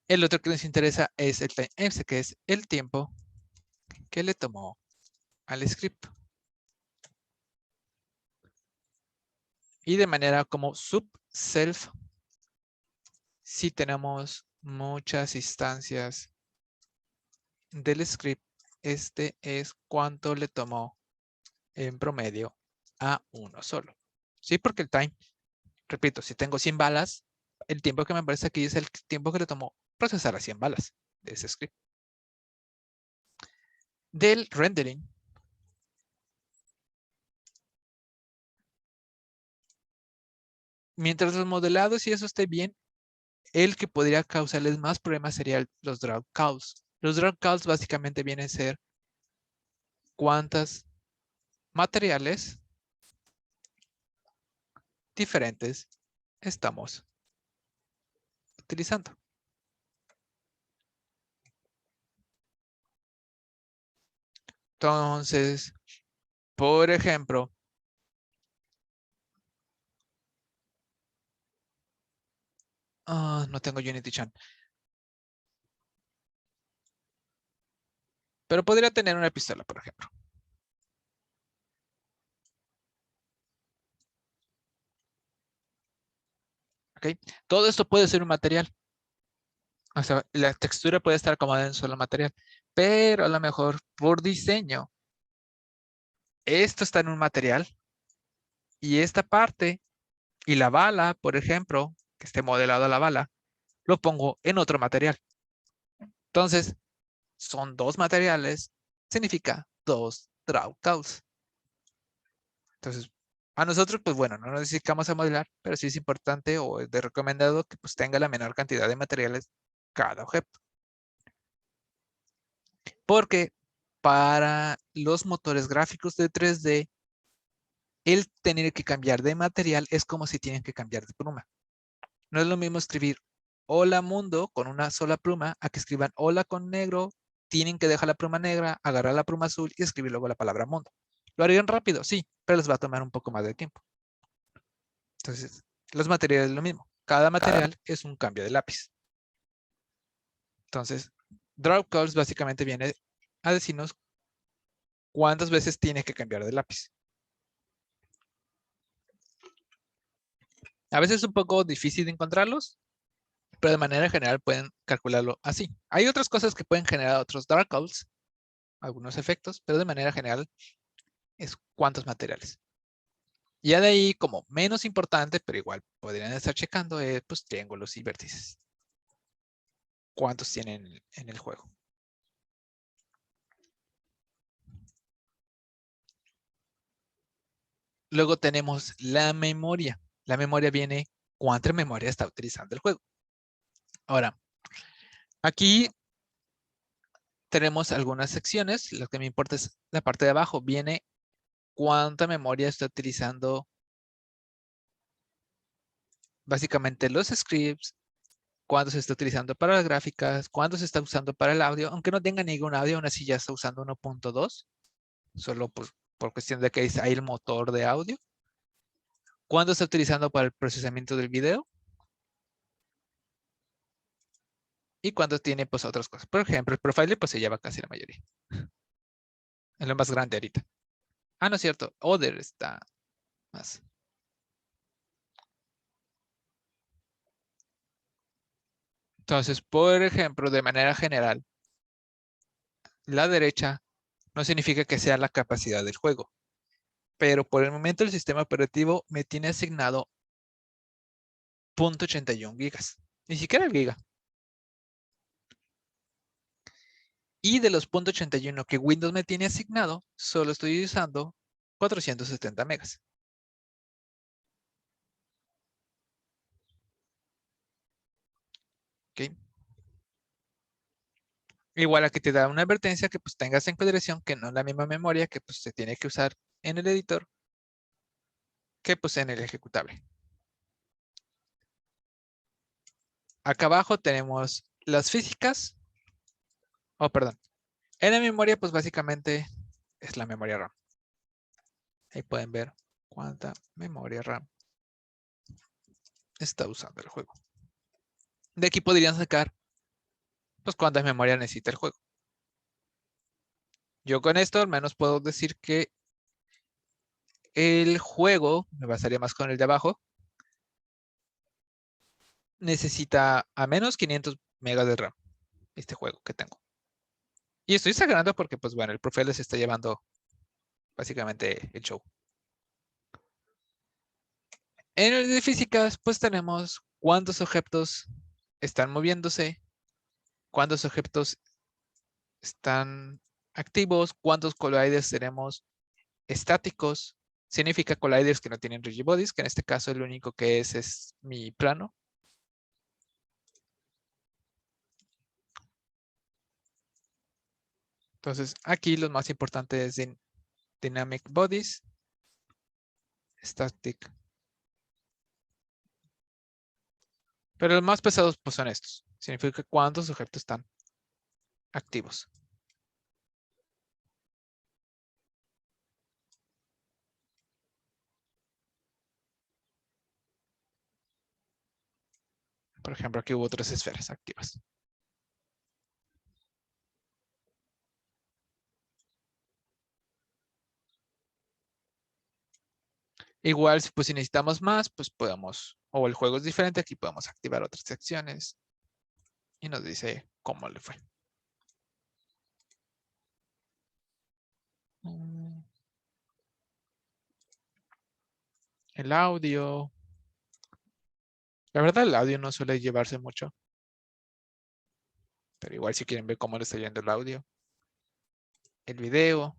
El otro que nos interesa es el time, que es el tiempo que le tomó al script. Y de manera como sub-self, si tenemos muchas instancias del script, este es cuánto le tomó en promedio a uno solo. Sí, porque el time, repito, si tengo 100 balas, el tiempo que me aparece aquí es el tiempo que le tomó procesar a 100 balas de ese script. Del rendering, mientras los modelados y eso esté bien, el que podría causarles más problemas sería los draw calls. Los draw calls básicamente vienen a ser cuántas materiales diferentes estamos utilizando. Entonces, por ejemplo, no tengo Unity Chan, pero podría tener una pistola, por ejemplo. ¿Okay? Todo esto puede ser un material. O sea, la textura puede estar acomodada en un solo material, pero a lo mejor por diseño, esto está en un material y esta parte y la bala, por ejemplo, que esté modelada la bala, lo pongo en otro material. Entonces, son dos materiales, significa dos draw calls. Entonces, a nosotros, pues bueno, no nos dedicamos a modelar, pero sí es importante o es de recomendado que pues tenga la menor cantidad de materiales cada objeto. Porque para los motores gráficos de 3D, el tener que cambiar de material es como si tienen que cambiar de pluma. No es lo mismo escribir hola mundo con una sola pluma a que escriban hola con negro, tienen que dejar la pluma negra, agarrar la pluma azul y escribir luego la palabra mundo. ¿Lo harían rápido? Sí, pero les va a tomar un poco más de tiempo. Entonces, los materiales es lo mismo. Cada material es un cambio de lápiz. Entonces, draw calls básicamente viene a decirnos cuántas veces tiene que cambiar de lápiz. A veces es un poco difícil de encontrarlos, pero de manera general pueden calcularlo así. Hay otras cosas que pueden generar otros dark calls, algunos efectos, pero de manera general es cuántos materiales. Y ya de ahí, como menos importante, pero igual podrían estar checando, pues triángulos y vértices. ¿Cuántos tienen en el juego? Luego tenemos la memoria. La memoria viene cuánta memoria está utilizando el juego. Ahora, aquí tenemos algunas secciones. Lo que me importa es la parte de abajo. Viene cuánta memoria está utilizando básicamente los scripts, cuánto se está utilizando para las gráficas, cuánto se está usando para el audio. Aunque no tenga ningún audio, aún así ya está usando 1.2. Solo por cuestión de que es ahí el motor de audio. ¿Cuánto está utilizando para el procesamiento del video? Y cuánto tiene pues otras cosas. Por ejemplo, el profiler pues se lleva casi la mayoría. Es lo más grande ahorita. Ah, no es cierto. Other está más. Entonces, por ejemplo, de manera general, la derecha no significa que sea la capacidad del juego. Pero por el momento el sistema operativo me tiene asignado 0.81 gigas. Ni siquiera el giga. Y de los 0.81 que Windows me tiene asignado, solo estoy usando 470 megas. ¿Ok? Igual aquí te da una advertencia que pues tengas en consideración que no es la misma memoria que pues se tiene que usar en el editor que pues en el ejecutable. Acá abajo tenemos las físicas. Oh, perdón. En la memoria pues básicamente es la memoria RAM. Ahí pueden ver cuánta memoria RAM está usando el juego. De aquí podrían sacar pues cuánta memoria necesita el juego. Yo con esto al menos puedo decir que el juego, me basaría más con el de abajo, necesita a menos 500 megas de RAM, este juego que tengo. Y estoy exagerando porque, pues bueno, el profe les está llevando básicamente el show. En el de físicas, pues tenemos cuántos objetos están moviéndose, cuántos objetos están activos, cuántos collides tenemos estáticos. Significa colliders que no tienen rigid bodies, que en este caso el único que es mi plano. Entonces, aquí los más importantes es Dynamic Bodies, Static. Pero los más pesados pues son estos. Significa cuántos objetos están activos. Por ejemplo, aquí hubo otras esferas activas. Igual, pues si necesitamos más, pues podemos, o el juego es diferente, aquí podemos activar otras secciones y nos dice cómo le fue. El audio. La verdad, el audio no suele llevarse mucho. Pero igual si quieren ver cómo le está yendo el audio. El video.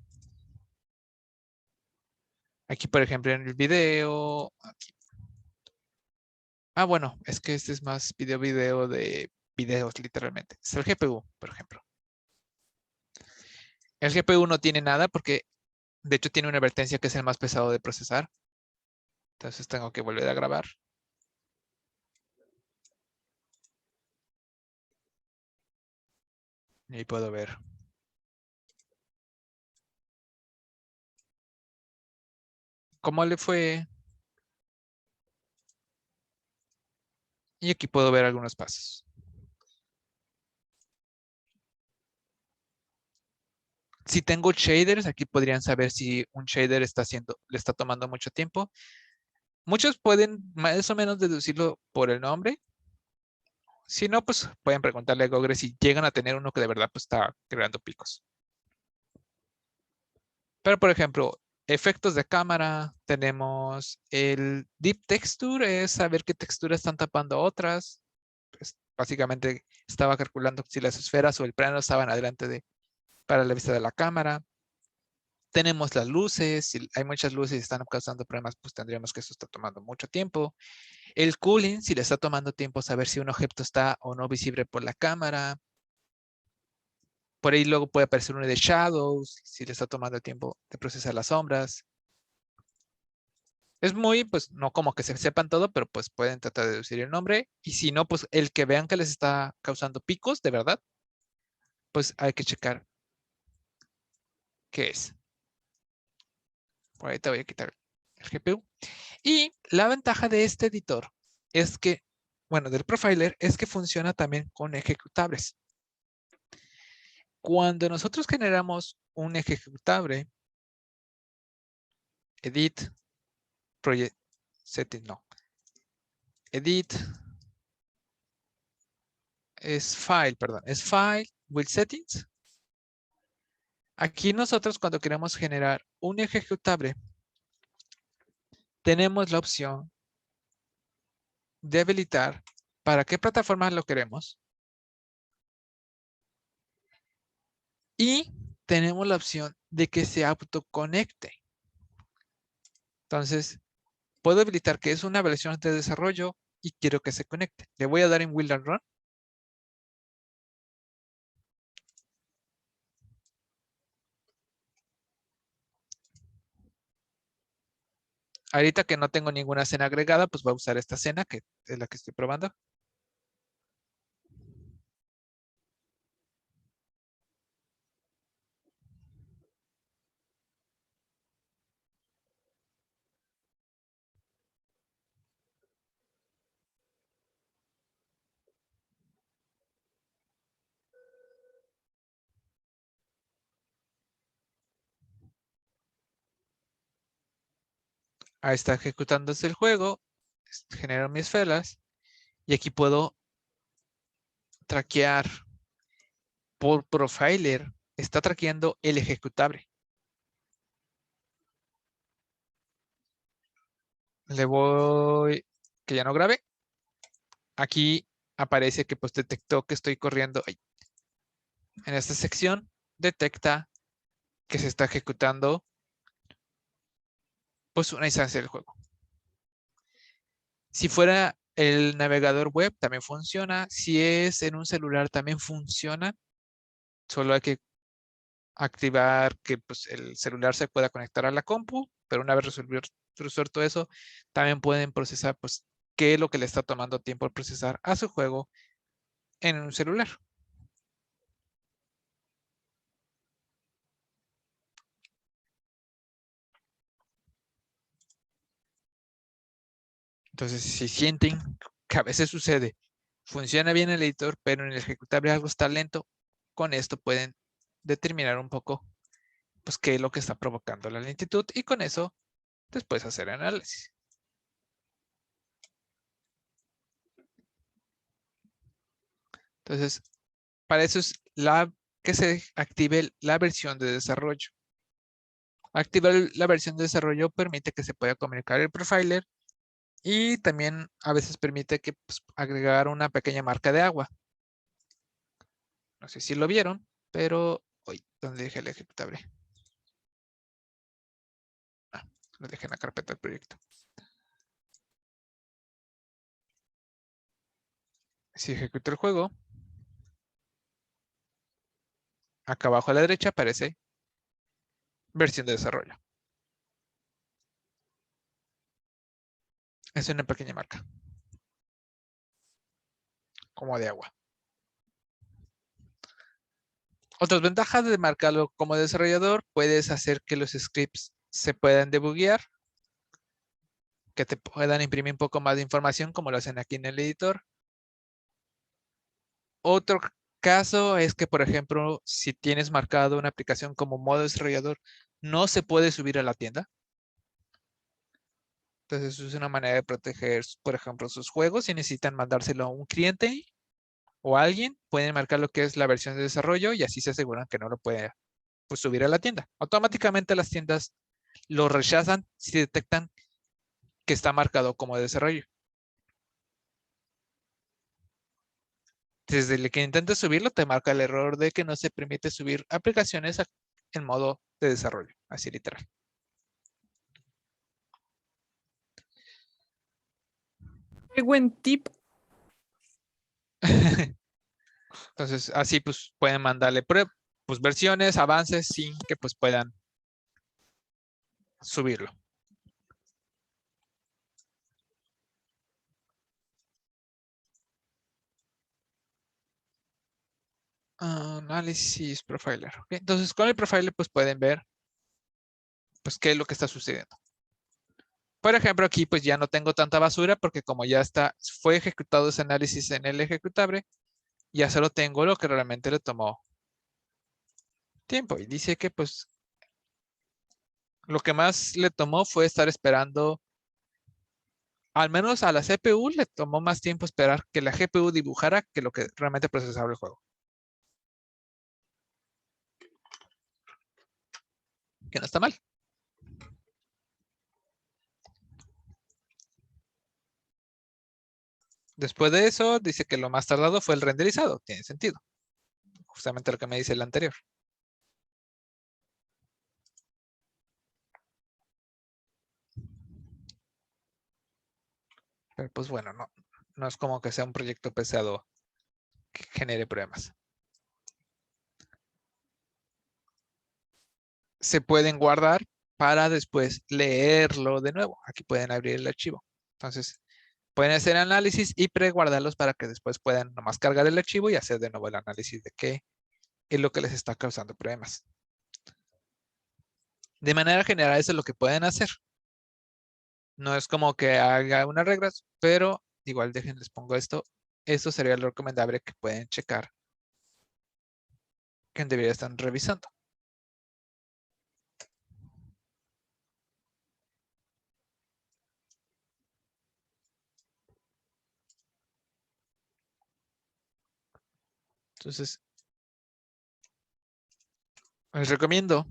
Aquí, por ejemplo, en el video. Aquí. Ah, bueno, es que este es más video de videos, literalmente. Es el GPU, por ejemplo. El GPU no tiene nada porque, de hecho, tiene una advertencia que es el más pesado de procesar. Entonces tengo que volver a grabar. Y ahí puedo ver. ¿Cómo le fue? Y aquí puedo ver algunos pasos. Si tengo shaders, aquí podrían saber si un shader le está tomando mucho tiempo. Muchos pueden más o menos deducirlo por el nombre. Si no, pues pueden preguntarle a Google si llegan a tener uno que de verdad pues, está creando picos. Pero, por ejemplo, efectos de cámara, tenemos el Deep Texture, es saber qué texturas están tapando otras. Pues, básicamente estaba calculando si las esferas o el plano estaban adelante para la vista de la cámara. Tenemos las luces, si hay muchas luces y están causando problemas, pues tendríamos que eso está tomando mucho tiempo. El cooling, si le está tomando tiempo saber si un objeto está o no visible por la cámara. Por ahí luego puede aparecer uno de shadows, si le está tomando tiempo de procesar las sombras. Es muy, pues no como que se sepan todo, pero pues pueden tratar de deducir el nombre. Y si no, pues el que vean que les está causando picos, de verdad, pues hay que checar qué es. Por ahí te voy a quitar el GPU. Y la ventaja de este editor es que, bueno, del profiler, es que funciona también con ejecutables. Cuando nosotros generamos un ejecutable, edit, project, setting, no. Edit es file, perdón, es file with settings. Aquí nosotros cuando queremos generar un ejecutable, tenemos la opción de habilitar para qué plataforma lo queremos. Y tenemos la opción de que se autoconecte. Entonces, puedo habilitar que es una versión de desarrollo y quiero que se conecte. Le voy a dar en Build and Run. Ahorita que no tengo ninguna escena agregada, pues voy a usar esta escena que es la que estoy probando. Ahí está ejecutándose el juego. Genero mis esferas. Y aquí puedo traquear por profiler. Está traqueando el ejecutable. Le voy, que ya no grabe. Aquí aparece que pues detectó que estoy corriendo. En esta sección detecta que se está ejecutando pues una instancia del juego. Si fuera el navegador web también funciona. Si es en un celular también funciona. Solo hay que activar que pues, el celular se pueda conectar a la compu, pero una vez resuelto eso, también pueden procesar pues qué es lo que le está tomando tiempo procesar a su juego en un celular. Entonces, si sienten que a veces sucede, funciona bien el editor, pero en el ejecutable algo está lento, con esto pueden determinar un poco pues qué es lo que está provocando la lentitud y con eso después hacer análisis. Entonces, para eso es que se active la versión de desarrollo. Activar la versión de desarrollo permite que se pueda comunicar el profiler y también a veces permite que pues, agregar una pequeña marca de agua. No sé si lo vieron, pero hoy, ¿dónde dejé el ejecutable? Ah, lo dejé en la carpeta del proyecto. Si ejecuto el juego, acá abajo a la derecha aparece versión de desarrollo. Es una pequeña marca, como de agua. Otras ventajas de marcarlo como desarrollador, puedes hacer que los scripts se puedan debuguear, que te puedan imprimir un poco más de información como lo hacen aquí en el editor. Otro caso es que, por ejemplo, si tienes marcado una aplicación como modo desarrollador, no se puede subir a la tienda. Entonces es una manera de proteger, por ejemplo, sus juegos. Si necesitan mandárselo a un cliente o a alguien, pueden marcar lo que es la versión de desarrollo y así se aseguran que no lo puede pues, subir a la tienda. Automáticamente las tiendas lo rechazan si detectan que está marcado como desarrollo. Desde el que intentes subirlo, te marca el error de que no se permite subir aplicaciones en modo de desarrollo, así literal. Qué buen tip. Entonces, así pues pueden mandarle pues, versiones, avances sin que pues puedan subirlo. Análisis profiler. Okay. Entonces, con el profiler pues pueden ver pues qué es lo que está sucediendo. Por ejemplo, aquí pues ya no tengo tanta basura porque como ya fue ejecutado ese análisis en el ejecutable, ya solo tengo lo que realmente le tomó tiempo. Y dice que pues lo que más le tomó fue estar esperando, al menos a la CPU le tomó más tiempo esperar que la GPU dibujara que lo que realmente procesaba el juego. Que no está mal. Después de eso, dice que lo más tardado fue el renderizado. Tiene sentido. Justamente lo que me dice el anterior. Pero pues bueno, no es como que sea un proyecto pesado que genere problemas. Se pueden guardar para después leerlo de nuevo. Aquí pueden abrir el archivo. Entonces, pueden hacer análisis y preguardarlos para que después puedan nomás cargar el archivo y hacer de nuevo el análisis de qué es lo que les está causando problemas. De manera general, eso es lo que pueden hacer. No es como que haga unas reglas, pero igual les pongo esto. Esto sería lo recomendable que pueden checar, que debería estar revisando. Entonces, les recomiendo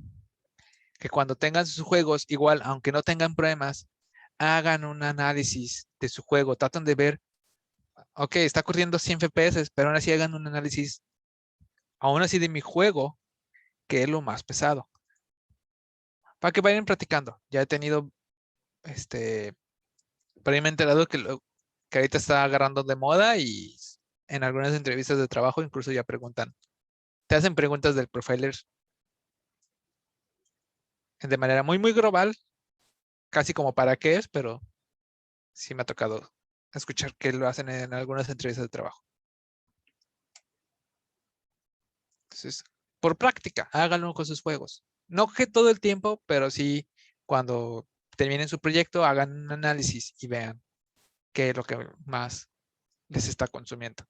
que cuando tengan sus juegos, igual, aunque no tengan problemas, hagan un análisis de su juego. Tratan de ver, ok, está corriendo 100 FPS, pero aún así hagan un análisis, aún así de mi juego, que es lo más pesado. Para que vayan practicando. Ya he tenido, por ahí me he enterado que ahorita está agarrando de moda y en algunas entrevistas de trabajo incluso ya preguntan, te hacen preguntas del profiler de manera muy global, casi como para qué es, pero sí me ha tocado escuchar que lo hacen en algunas entrevistas de trabajo. Entonces, por práctica, háganlo con sus juegos. No que todo el tiempo, pero sí cuando terminen su proyecto, hagan un análisis y vean qué es lo que más les está consumiendo.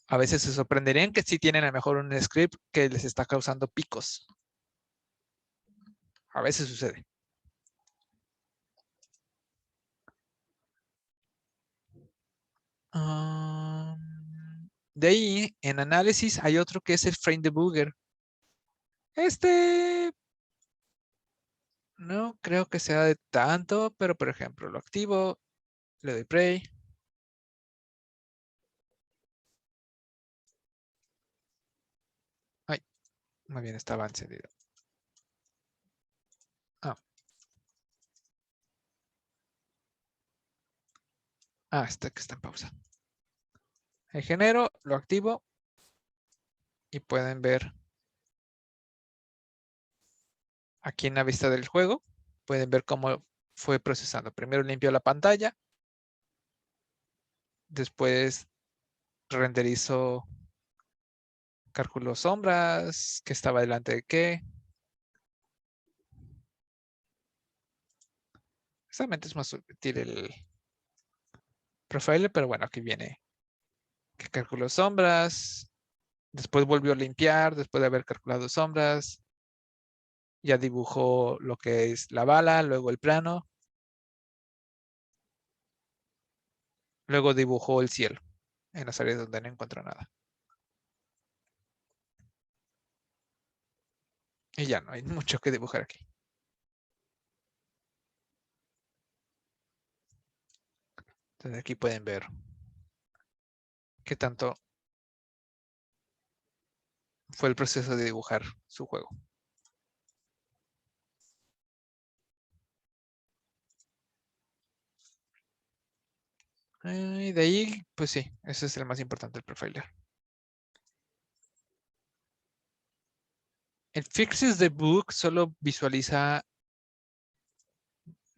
A veces se sorprenderían que sí tienen a lo mejor un script que les está causando picos. A veces sucede. De ahí, en análisis, hay otro que es el frame debugger. No creo que sea de tanto, pero por ejemplo, lo activo, le doy play. Ay, muy bien, estaba encendido. Está que está en pausa. El genero, lo activo y pueden ver aquí en la vista del juego, pueden ver cómo fue procesando. Primero limpio la pantalla, después renderizo, calculo sombras, qué estaba delante de qué. Exactamente es más útil el profiler, pero bueno, aquí viene que calculó sombras, después volvió a limpiar, después de haber calculado sombras, ya dibujó lo que es la bala, luego el plano, luego dibujó el cielo en las áreas donde no encuentro nada. Y ya no hay mucho que dibujar aquí. Entonces aquí pueden ver qué tanto fue el proceso de dibujar su juego. Y de ahí, pues sí, ese es el más importante, el profiler. El Fixes the Book solo visualiza,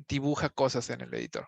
dibuja cosas en el editor.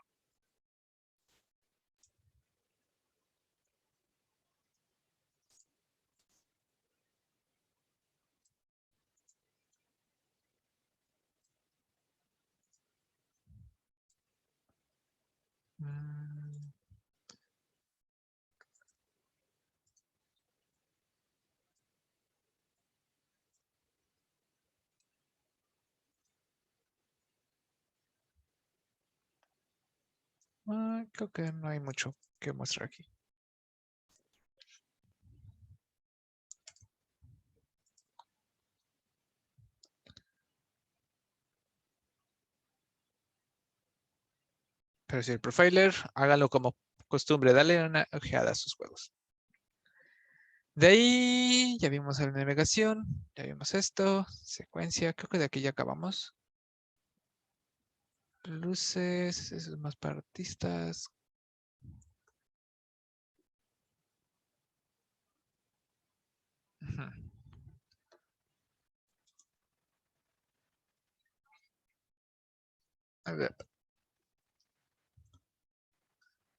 Creo que no hay mucho que mostrar aquí. Pero si el profiler, hágalo como costumbre, dale una ojeada a sus juegos. De ahí ya vimos la navegación, ya vimos esto, secuencia, creo que de aquí ya acabamos. Luces, eso es más para artistas. Ujú. A ver.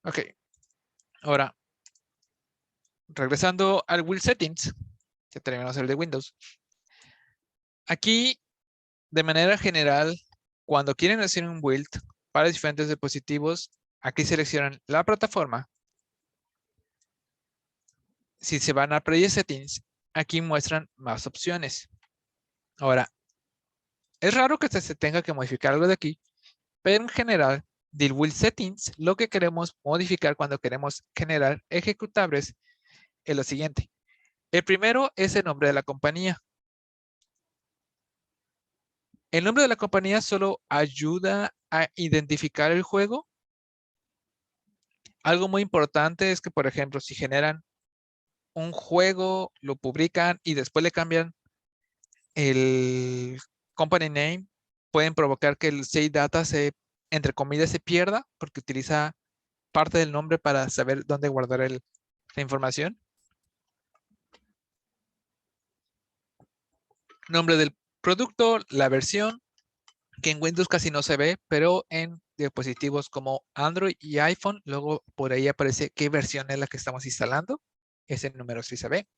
Ok, ahora, regresando al Wheel Settings, que terminamos el de Windows. Aquí, de manera general, cuando quieren hacer un build para diferentes dispositivos, aquí seleccionan la plataforma. Si se van a Project Settings, aquí muestran más opciones. Ahora, es raro que se tenga que modificar algo de aquí, pero en general, del Wheel Settings, lo que queremos modificar cuando queremos generar ejecutables es lo siguiente. El primero es el nombre de la compañía. El nombre de la compañía solo ayuda a identificar el juego. Algo muy importante es que, por ejemplo, si generan un juego, lo publican y después le cambian el company name, pueden provocar que el save data entre comillas, se pierda porque utiliza parte del nombre para saber dónde guardar la información. Nombre del producto, la versión, que en Windows casi no se ve, pero en dispositivos como Android y iPhone, luego por ahí aparece qué versión es la que estamos instalando. Ese número sí se ve.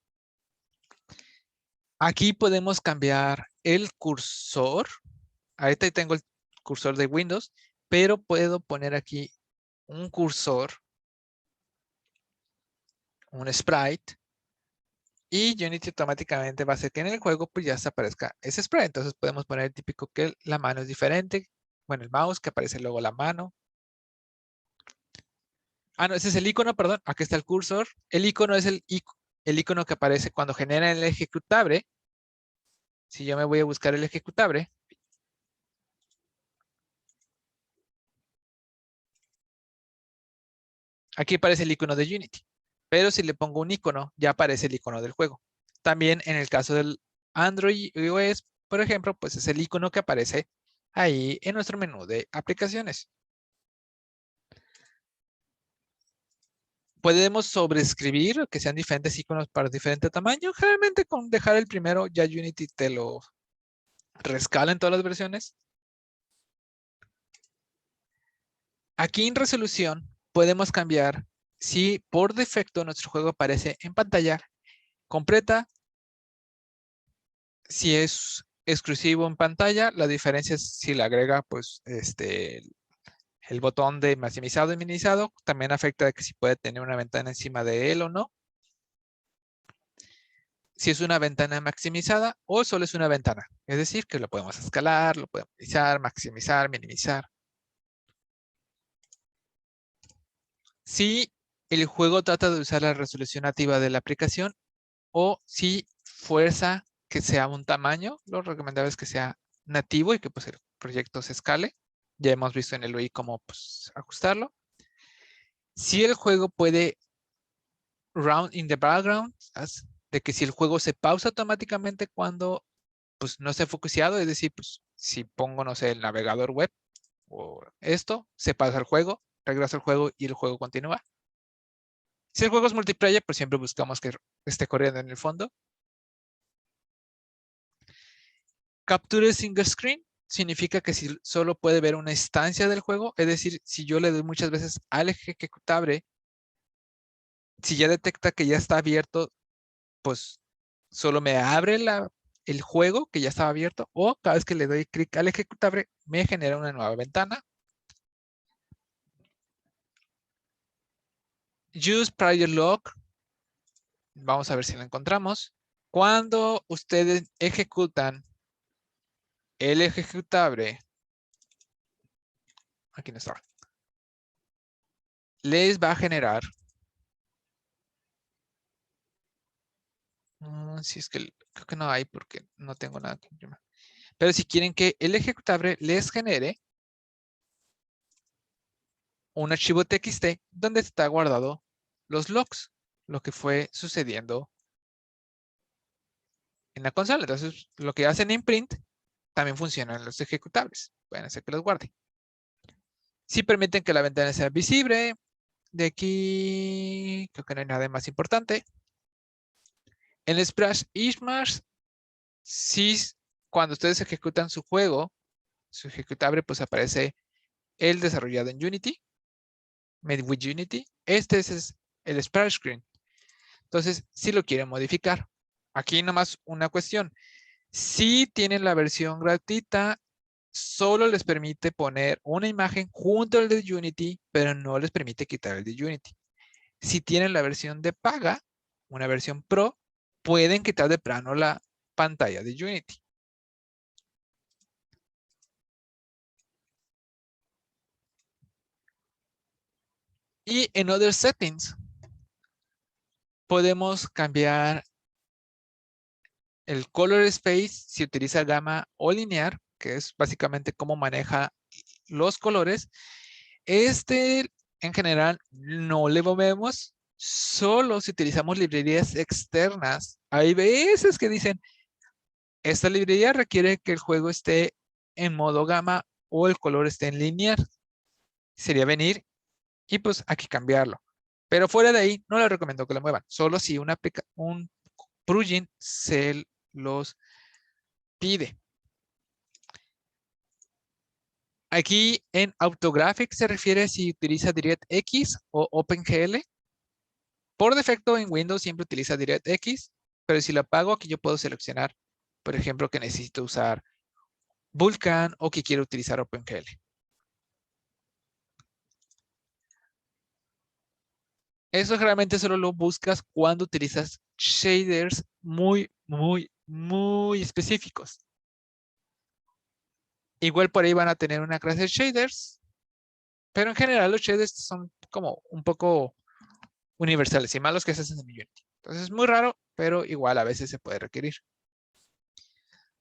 Aquí podemos cambiar el cursor. Ahorita tengo el cursor de Windows, pero puedo poner aquí un cursor, un sprite, y Unity automáticamente va a hacer que en el juego pues ya se aparezca ese sprite. Entonces podemos poner el típico que la mano es diferente. Bueno, el mouse, que aparece luego la mano. Ah, no, ese es el icono, perdón. Aquí está el cursor. El icono es el icono que aparece cuando genera el ejecutable. Si yo me voy a buscar el ejecutable, aquí aparece el icono de Unity. Pero si le pongo un icono, ya aparece el icono del juego. También en el caso del Android y iOS, por ejemplo, pues es el icono que aparece ahí en nuestro menú de aplicaciones. Podemos sobreescribir que sean diferentes iconos para diferente tamaño. Generalmente con dejar el primero, ya Unity te lo rescala en todas las versiones. Aquí en resolución podemos cambiar si por defecto nuestro juego aparece en pantalla completa. Si es exclusivo en pantalla, la diferencia es si le agrega pues el botón de maximizado y minimizado. También afecta de que si puede tener una ventana encima de él o no. Si es una ventana maximizada o solo es una ventana. Es decir, que lo podemos escalar, lo podemos maximizar, minimizar. Si el juego trata de usar la resolución nativa de la aplicación o si fuerza que sea un tamaño, lo recomendable es que sea nativo y que pues el proyecto se escale. Ya hemos visto en el UI cómo pues, ajustarlo. Si el juego puede round in the background, de que si el juego se pausa automáticamente cuando pues no esté focuseado, es decir, pues si pongo, no sé, el navegador web o esto, se pausa el juego, regresa al juego y el juego continúa. Si el juego es multiplayer, pues siempre buscamos que esté corriendo en el fondo. Capture single screen significa que si solo puede ver una instancia del juego, es decir, si yo le doy muchas veces al ejecutable, si ya detecta que ya está abierto, pues solo me abre el juego que ya estaba abierto, o cada vez que le doy clic al ejecutable me genera una nueva ventana. Use prior lock, vamos a ver si lo encontramos. Cuando ustedes ejecutan el ejecutable, aquí no está, les va a generar, si es que creo que no hay porque no tengo nada que imprimir. Pero si quieren que el ejecutable les genere un archivo TXT donde está guardado los logs, lo que fue sucediendo en la consola. Entonces, lo que hacen en print también funciona en los ejecutables. Pueden hacer que los guarde. Si permiten que la ventana sea visible. De aquí creo que no hay nada más importante. En el Splash Image, si cuando ustedes ejecutan su juego, su ejecutable, pues aparece el desarrollado en Unity, Made with Unity. Este es el Splash Screen. Entonces, si lo quieren modificar. Aquí nomás una cuestión. Si tienen la versión gratuita, solo les permite poner una imagen junto al de Unity, pero no les permite quitar el de Unity. Si tienen la versión de paga, una versión Pro, pueden quitar de plano la pantalla de Unity. Y en Other Settings, podemos cambiar el Color Space si utiliza gama o lineal, que es básicamente cómo maneja los colores. En general, no le movemos, solo si utilizamos librerías externas. Hay veces que dicen, esta librería requiere que el juego esté en modo gama o el color esté en lineal. Sería venir y pues aquí cambiarlo. Pero fuera de ahí, no les recomiendo que lo muevan. Solo si un plugin se los pide. Aquí en Autographic se refiere si utiliza DirectX o OpenGL. Por defecto en Windows siempre utiliza DirectX, pero si lo apago aquí yo puedo seleccionar, por ejemplo, que necesito usar Vulkan o que quiero utilizar OpenGL. Eso realmente solo lo buscas cuando utilizas shaders muy específicos. Igual por ahí van a tener una clase de shaders, pero en general los shaders son como un poco universales y malos que se hacen en Unity. Entonces es muy raro, pero igual a veces se puede requerir.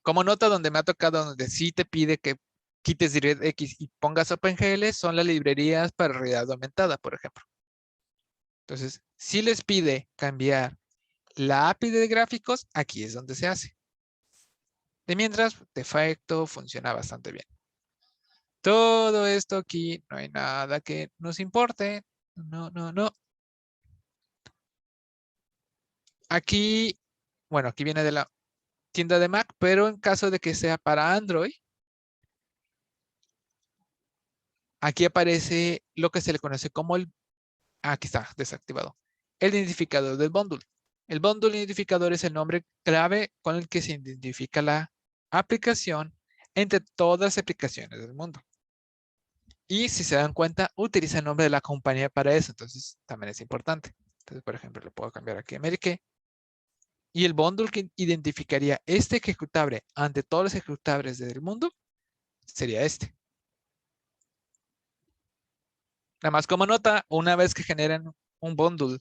Como nota donde me ha tocado, donde sí te pide que quites DirectX y pongas OpenGL, son las librerías para realidad aumentada, por ejemplo. Entonces, si les pide cambiar la API de gráficos, aquí es donde se hace. De mientras, de facto, funciona bastante bien. Todo esto aquí, no hay nada que nos importe. No. Aquí, bueno, aquí viene de la tienda de Mac, pero en caso de que sea para Android, aquí aparece lo que se le conoce como aquí está, desactivado. El identificador del bundle. El bundle identificador es el nombre clave con el que se identifica la aplicación entre todas las aplicaciones del mundo. Y si se dan cuenta, utiliza el nombre de la compañía para eso, entonces también es importante. Entonces, por ejemplo, lo puedo cambiar aquí a Amerique. Y el bundle que identificaría este ejecutable ante todos los ejecutables del mundo sería este. Nada más como nota, una vez que generan un bundle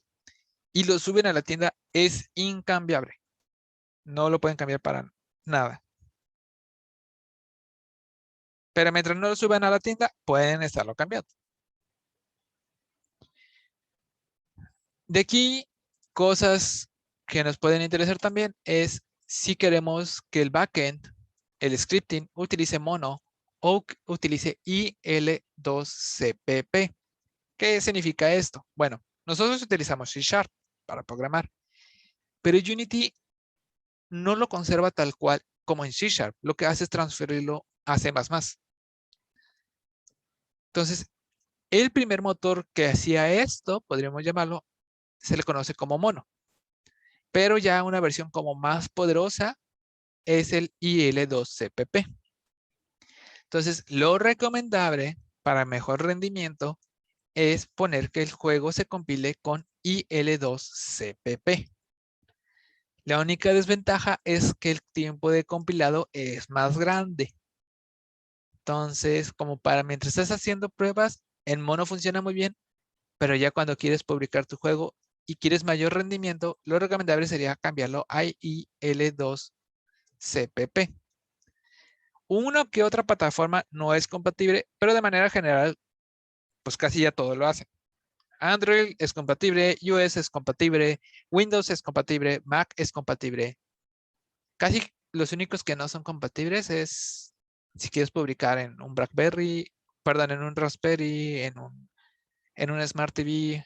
y lo suben a la tienda, es incambiable. No lo pueden cambiar para nada. Pero mientras no lo suban a la tienda, pueden estarlo cambiando. De aquí, cosas que nos pueden interesar también es si queremos que el backend, el scripting, utilice Mono o utilice IL2CPP. ¿Qué significa esto? Bueno, nosotros utilizamos C# para programar, pero Unity no lo conserva tal cual como en C#. Lo que hace es transferirlo a C++. Entonces, el primer motor que hacía esto, podríamos llamarlo, se le conoce como Mono. Pero ya una versión como más poderosa es el IL2CPP. Entonces, lo recomendable para mejor rendimiento es poner que el juego se compile con IL2CPP. La única desventaja es que el tiempo de compilado es más grande. Entonces, como para mientras estás haciendo pruebas, en Mono funciona muy bien, pero ya cuando quieres publicar tu juego y quieres mayor rendimiento, lo recomendable sería cambiarlo a IL2CPP. Una que otra plataforma no es compatible, pero de manera general, pues casi ya todo lo hacen. Android es compatible, iOS es compatible, Windows es compatible, Mac es compatible. Casi los únicos que no son compatibles es si quieres publicar en un BlackBerry perdón, en un Raspberry, en un Smart TV.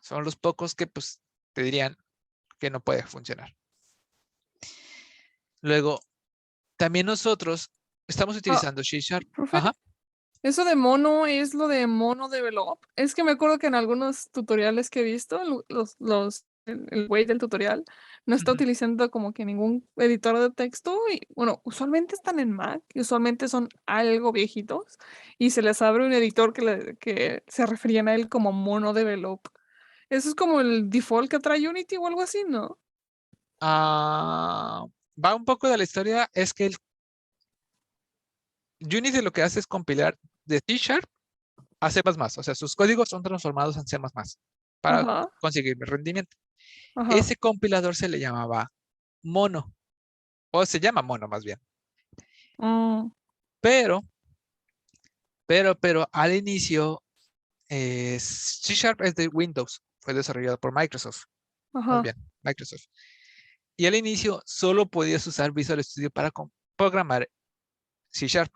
Son los pocos que pues te dirían que no puede funcionar. Luego, también nosotros estamos Ah, utilizando C Sharp. profe, Ajá. eso de mono es lo de mono develop. Es que me acuerdo que en algunos tutoriales que he visto, el güey del tutorial no está Ujú. utilizando como que ningún editor de texto y bueno, usualmente están en Mac y usualmente son algo viejitos y se les abre un editor que se referían a él como mono develop. Eso es como el default que trae Unity o algo así, ¿no? Ah, va un poco de la historia, es que el Unity lo que hace es compilar de C Sharp a C++, o sea, sus códigos son transformados en C++ para Ajá, conseguir el rendimiento. ajá. Ese compilador se le llamaba Mono, o se llama Mono más bien, Mm, pero, pero al inicio, C Sharp es de Windows, fue desarrollado por Microsoft, más ajá. bien, Microsoft. Y al inicio solo podías usar Visual Studio para programar C Sharp,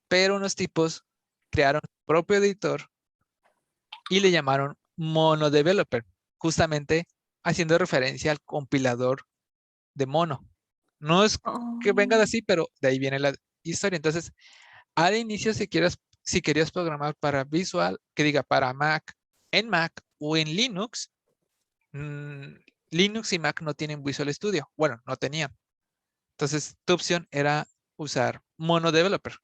pero unos tipos crearon su propio editor y le llamaron Mono Developer, justamente haciendo referencia al compilador de Mono. No es que venga de Oh. así, pero de ahí viene la historia. Entonces, al inicio, si querías programar para Visual, que diga para Mac, en Mac o en Linux, mm, Linux y Mac no tienen Visual Studio. Bueno, no tenían. Entonces, tu opción era usar Mono Developer,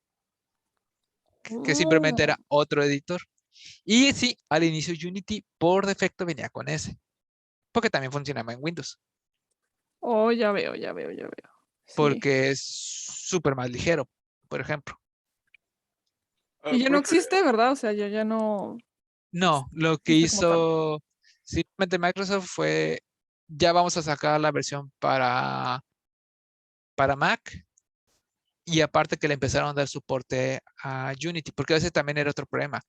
que simplemente Oh. era otro editor. Y sí, al inicio Unity por defecto venía con ese, porque también funcionaba en Windows, Oh, ya veo, ya veo, ya veo. Sí. porque es súper más ligero, por ejemplo. Y ya no Profe, existe, ¿verdad? O sea, ya no No, lo que existe como tal. hizo simplemente Microsoft fue, ya vamos a sacar la versión para Mac y aparte que le empezaron a dar soporte a Unity, porque ese también era otro problema.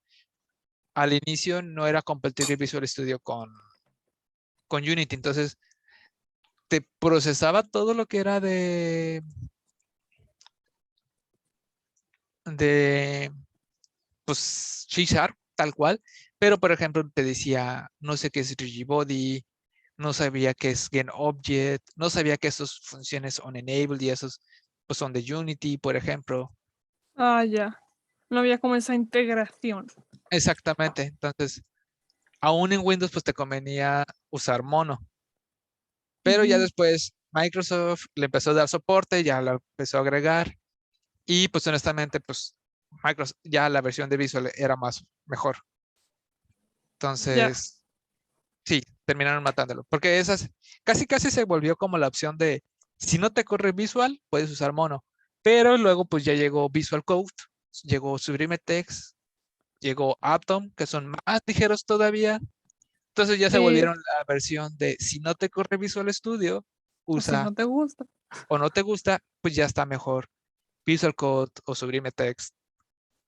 Al inicio no era compatible Visual Studio con Unity, entonces te procesaba todo lo que era de pues C Sharp, tal cual, pero por ejemplo te decía, no sé qué es Rigibody, no sabía qué es GetObject, no sabía que esas funciones onEnabled y esos pues son de Unity, por ejemplo. Ah, ya. No había como esa integración. Exactamente, entonces, aún en Windows pues te convenía usar Mono, pero ya Ujú. después Microsoft le empezó a dar soporte, ya lo empezó a agregar y pues honestamente pues Microsoft ya la versión de Visual era más mejor. Ya. Entonces, sí, terminaron matándolo. Porque esas casi se volvió como la opción de si no te corre Visual, puedes usar Mono. Pero luego pues ya llegó Visual Code, llegó Sublime Text, llegó Atom, que son más ligeros todavía. Entonces ya se Sí. volvieron la versión de si no te corre Visual Studio, O si usa no te gusta. o no te gusta, pues ya está mejor Visual Code o Sublime Text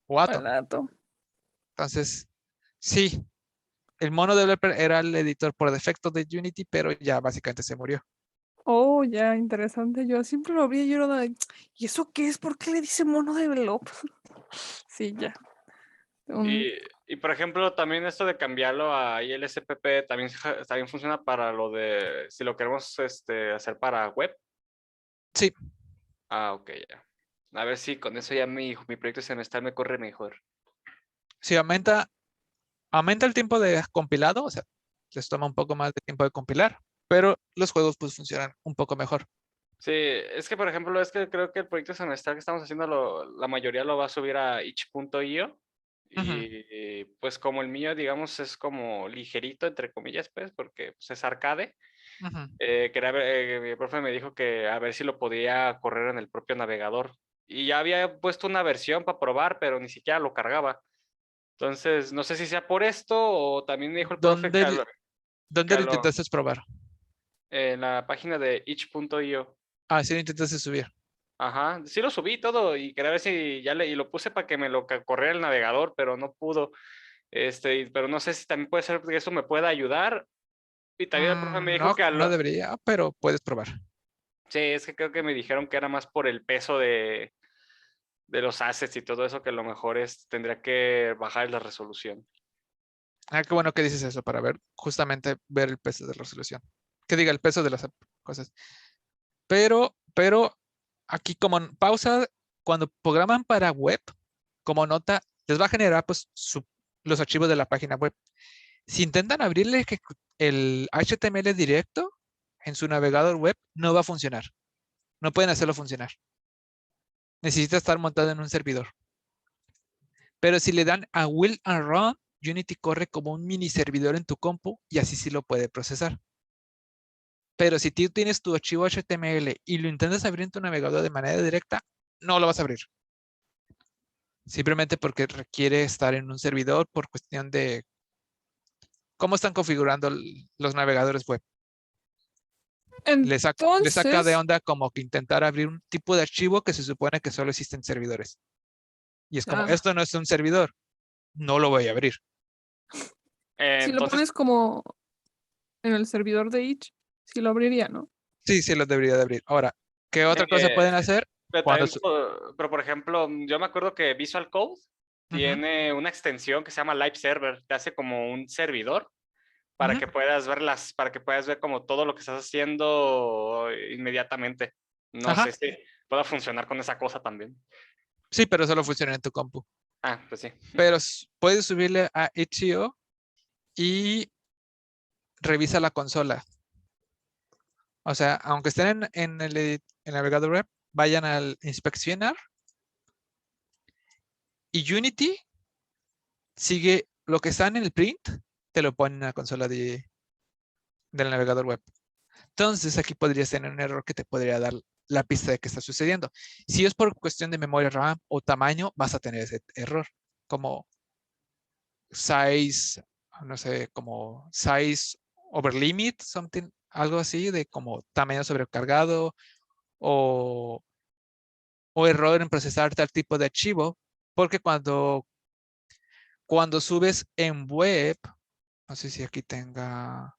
o Atom. Barato. Entonces, sí, el Mono Developer era el editor por defecto de Unity, pero ya básicamente se murió. Oh, ya, interesante. Yo siempre lo vi y yo era de, ¿y eso qué es? ¿Por qué le dice mono develop? Sí, ya. Un- y por ejemplo, también esto de cambiarlo a ILSPP también, también funciona para lo de si lo queremos hacer para web. Sí, Ah, ok, ya. A ver si con eso ya mi proyecto semestral me corre mejor. si aumenta el tiempo de compilado, o sea, les toma un poco más de tiempo de compilar, pero los juegos pues funcionan un poco mejor. Sí, es que por ejemplo, es que creo que el proyecto semestral que estamos haciendo, la mayoría lo va a subir a itch.io. Ujú, Y pues como el mío, digamos, es como ligerito, entre comillas, pues, porque pues, es arcade. ujú. Mi profe me dijo que a ver si lo podía correr en el propio navegador. Y ya había puesto una versión para probar, pero ni siquiera lo cargaba. Entonces, no sé si sea por esto o también me dijo el profe ¿Dónde, que dónde lo intentaste probar? en la página de itch.io. Ah, sí lo intentaste subir. Ajá, sí lo subí todo y quería ver si y lo puse para que me lo corriera el navegador, pero no pudo. Pero no sé si también puede ser que eso me pueda ayudar. Y también el profe me dijo No, que no debería, pero puedes probar. sí, es que creo que me dijeron que era más por el peso de los assets y todo eso, que a lo mejor tendría que bajar la resolución. Ah, qué bueno que dices eso para justamente ver el peso de la resolución. Que diga el peso de las cosas. Pero aquí como pausa, cuando programan para web, como nota, les va a generar pues los archivos de la página web. Si intentan abrirle el HTML directo en su navegador web, no va a funcionar. No pueden hacerlo funcionar. Necesita estar montado en un servidor. Pero si le dan a Will and Run, Unity corre como un mini servidor en tu compu y así sí lo puede procesar. Pero si tú tienes tu archivo HTML y lo intentas abrir en tu navegador de manera directa, no lo vas a abrir. Simplemente porque requiere estar en un servidor por cuestión de cómo están configurando los navegadores web. Le saca de Entonces, onda como que intentar abrir un tipo de archivo que se supone que solo existen servidores. Y es como, ah, esto no es un servidor, no lo voy a abrir. si lo Entonces, pones como en el servidor de itch, sí lo abriría, ¿no? Sí, sí lo debería de abrir. Ahora, ¿qué otra cosa eh, pueden hacer? pero Cuando también, pero por ejemplo, yo me acuerdo que Visual Code Ujú, tiene una extensión que se llama Live Server, te hace como un servidor para ujú. que puedas para que puedas ver como todo lo que estás haciendo inmediatamente. No Ajá. sé si pueda funcionar con esa cosa también. Sí, pero solo funciona en tu compu. Ah, pues sí. Pero puedes subirle a itch.io y revisa la consola. O sea, aunque estén en el navegador web, vayan al inspeccionar y Unity sigue lo que está en el print, te lo pone en la consola del navegador web. Entonces aquí podrías tener un error que te podría dar la pista de qué está sucediendo. Si es por cuestión de memoria RAM o tamaño, vas a tener ese error, como size, no sé, como size over limit, something, algo así, de como tamaño sobrecargado o error en procesar tal tipo de archivo, porque cuando subes en web, no sé si aquí tenga,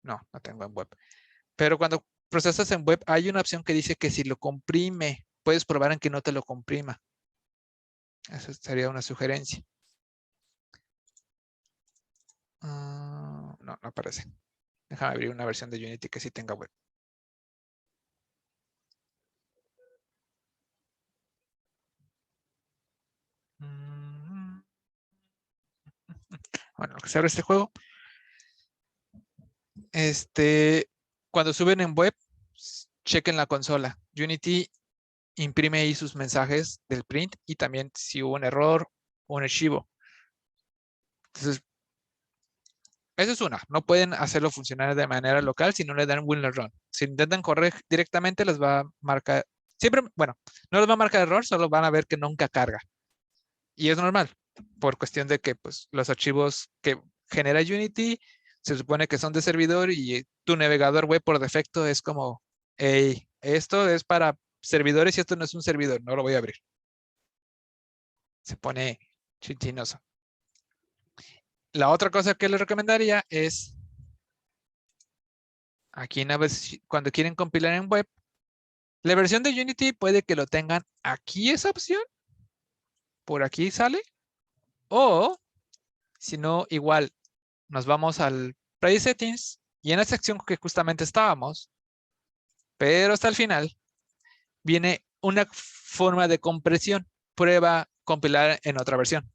no tengo en web, pero cuando procesas en web hay una opción que dice que si lo comprime, puedes probar en que no te lo comprima. Esa sería una sugerencia. No aparece. Déjame abrir una versión de Unity que sí tenga web. Bueno, lo que se abre este juego. Cuando suben en web, chequen la consola. Unity imprime ahí sus mensajes del print y también si hubo un error o un archivo. Entonces, esa es una. No pueden hacerlo funcionar de manera local si no le dan will not run. Si intentan correr directamente, les va a marcar. Siempre, bueno, no les va a marcar error, solo van a ver que nunca carga. Y es normal, por cuestión de que pues, los archivos que genera Unity se supone que son de servidor y tu navegador web por defecto es como, hey, esto es para servidores y esto no es un servidor, no lo voy a abrir. Se pone chinchinoso. La otra cosa que les recomendaría es, aquí una vez, cuando quieren compilar en web, la versión de Unity puede que lo tengan aquí esa opción, por aquí sale, o si no, igual nos vamos al Play Settings y en la sección que justamente estábamos, pero hasta el final, viene una forma de compresión. Prueba compilar en otra versión.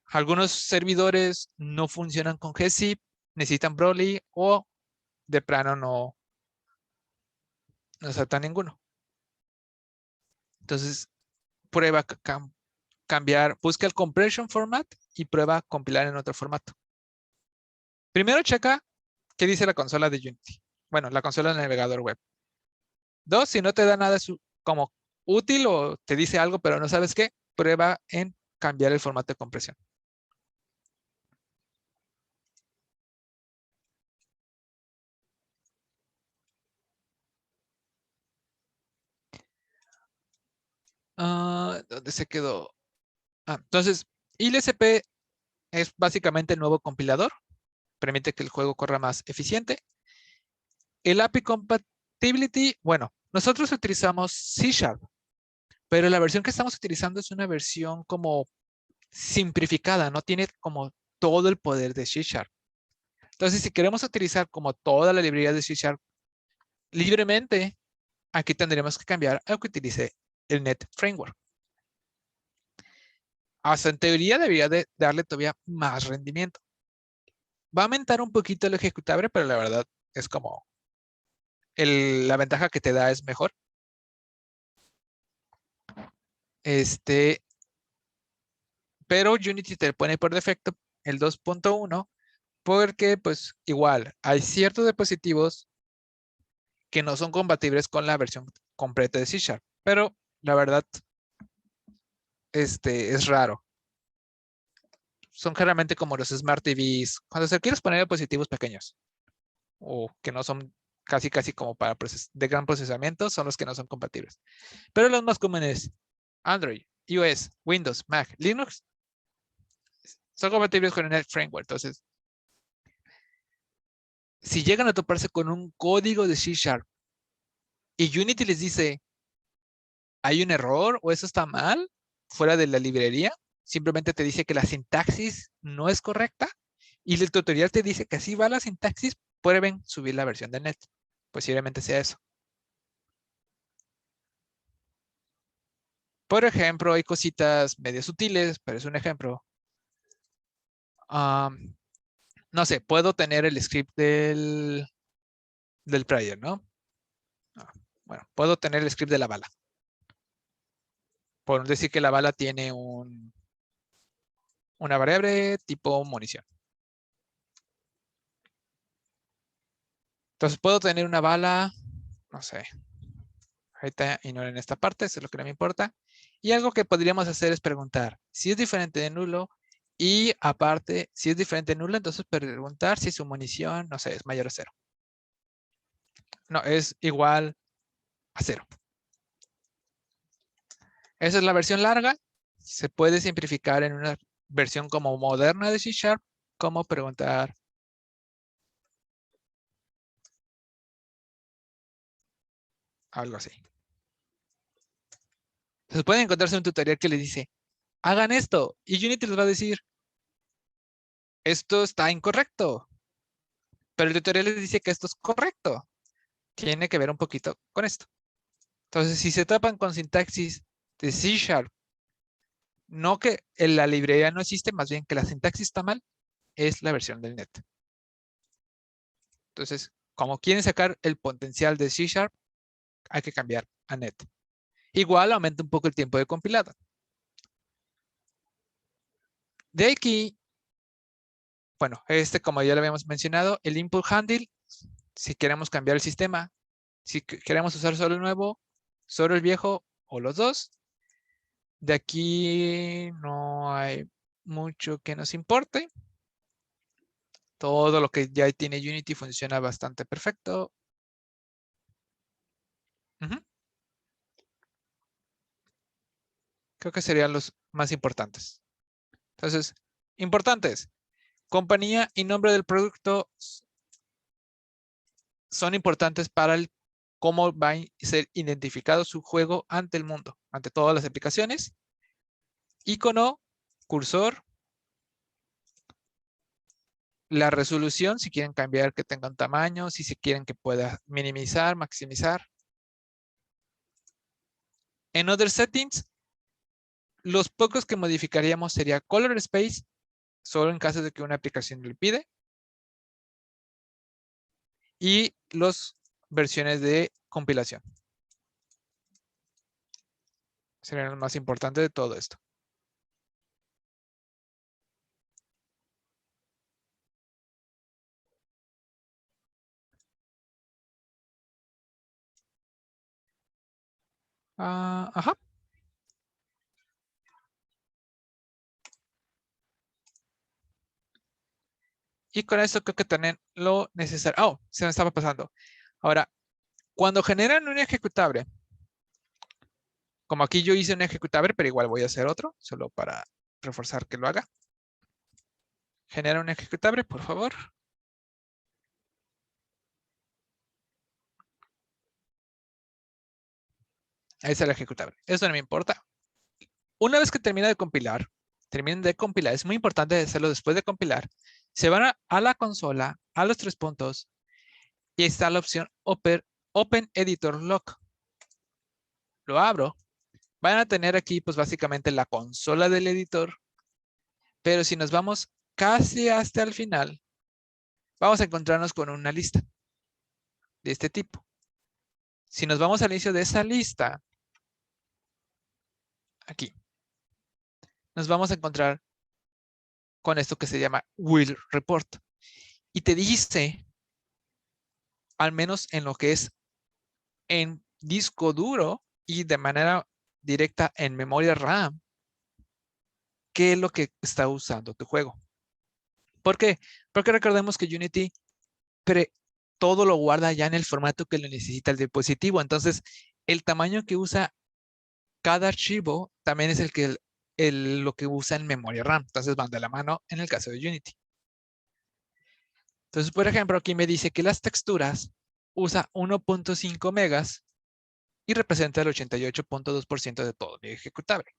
Algunos servidores no funcionan con gzip, necesitan Broly o de plano no salta ninguno. Entonces, prueba cambiar, busca el compression format y prueba compilar en otro formato. Primero checa qué dice la consola de Unity. Bueno, la consola del navegador web. Dos, si no te da nada como útil o te dice algo pero no sabes qué, prueba en cambiar el formato de compresión. ¿Dónde se quedó? Entonces, ILSP es básicamente el nuevo compilador. Permite que el juego corra más eficiente. El API Compatibility, bueno, Nosotros utilizamos C#, pero la versión que estamos utilizando es una versión como simplificada, no tiene como todo el poder de C#. Entonces, si queremos utilizar como toda la librería de C# libremente, aquí tendremos que cambiar a que utilice el Net Framework. Hasta en teoría debería de darle todavía más rendimiento. Va a aumentar un poquito el ejecutable, pero la verdad es como la ventaja que te da es mejor. Pero Unity te pone por defecto el 2.1 porque pues igual hay ciertos dispositivos que no son compatibles con la versión completa de C#, pero la verdad es raro. Son generalmente como los Smart TVs, cuando se quieres poner dispositivos pequeños o que no son casi como para de gran procesamiento, son los que no son compatibles. Pero los más comunes, Android, iOS, Windows, Mac, Linux, son compatibles con el Net Framework. Entonces, si llegan a toparse con un código de C# y Unity les dice, hay un error o eso está mal, fuera de la librería, simplemente te dice que la sintaxis no es correcta y el tutorial te dice que así va la sintaxis, prueben subir la versión de Net. Posiblemente sea eso. Por ejemplo, hay cositas medio sutiles, pero es un ejemplo. No sé, puedo tener el script del player, ¿no? Bueno, puedo tener el script de la bala. Por decir que la bala tiene una variable tipo munición. Entonces puedo tener una bala, no sé, ahorita ignoren esta parte, eso es lo que no me importa. Y algo que podríamos hacer es preguntar si es diferente de nulo y aparte, si es diferente de nulo, entonces preguntar si su munición, no sé, es mayor a 0. No, es igual a 0. Esa es la versión larga. Se puede simplificar en una versión como moderna de C#, como preguntar algo así. Entonces pueden encontrarse un tutorial que les dice, hagan esto, y Unity les va a decir, esto está incorrecto, pero el tutorial les dice que esto es correcto. Tiene que ver un poquito con esto. Entonces, si se tapan con sintaxis de C#, no que en la librería no existe, más bien que la sintaxis está mal, es la versión del net. Entonces, como quieren sacar el potencial de C#, hay que cambiar a net. Igual aumenta un poco el tiempo de compilado. De aquí, bueno, como ya lo habíamos mencionado, el input handle, si queremos cambiar el sistema, si queremos usar solo el nuevo, solo el viejo o los dos. De aquí no hay mucho que nos importe. Todo lo que ya tiene Unity funciona bastante perfecto. Creo que serían los más importantes. Entonces, importantes. Compañía y nombre del producto son importantes para cómo va a ser identificado su juego ante el mundo, ante todas las aplicaciones. Icono, cursor, la resolución, si quieren cambiar que tenga un tamaño, si se quieren que pueda minimizar, maximizar. En Other Settings, los pocos que modificaríamos sería Color Space, solo en caso de que una aplicación lo pide. Y las versiones de compilación. Serían los más importantes de todo esto. Ajá. Y con esto creo que tienen lo necesario. Oh, se me estaba pasando. Ahora, cuando generan un ejecutable, como aquí yo hice un ejecutable, pero igual voy a hacer otro, solo para reforzar que lo haga. Genera un ejecutable, por favor. Ahí está el ejecutable. Eso no me importa. Una vez que terminen de compilar, es muy importante hacerlo después de compilar. Se van a la consola, a los 3 puntos, y está la opción Open Editor Lock. Lo abro. Van a tener aquí, pues básicamente la consola del editor. Pero si nos vamos casi hasta el final, vamos a encontrarnos con una lista de este tipo. Si nos vamos al inicio de esa lista, aquí, nos vamos a encontrar con esto que se llama Will Report. Y te dice, al menos en lo que es en disco duro y de manera directa en memoria RAM, qué es lo que está usando tu juego. ¿Por qué? Porque recordemos que Unity todo lo guarda ya en el formato que lo necesita el dispositivo. Entonces, el tamaño que usa cada archivo también es lo que usa en memoria RAM. Entonces, van de la mano en el caso de Unity. Entonces, por ejemplo, aquí me dice que las texturas usa 1.5 megas y representa el 88.2% de todo mi ejecutable.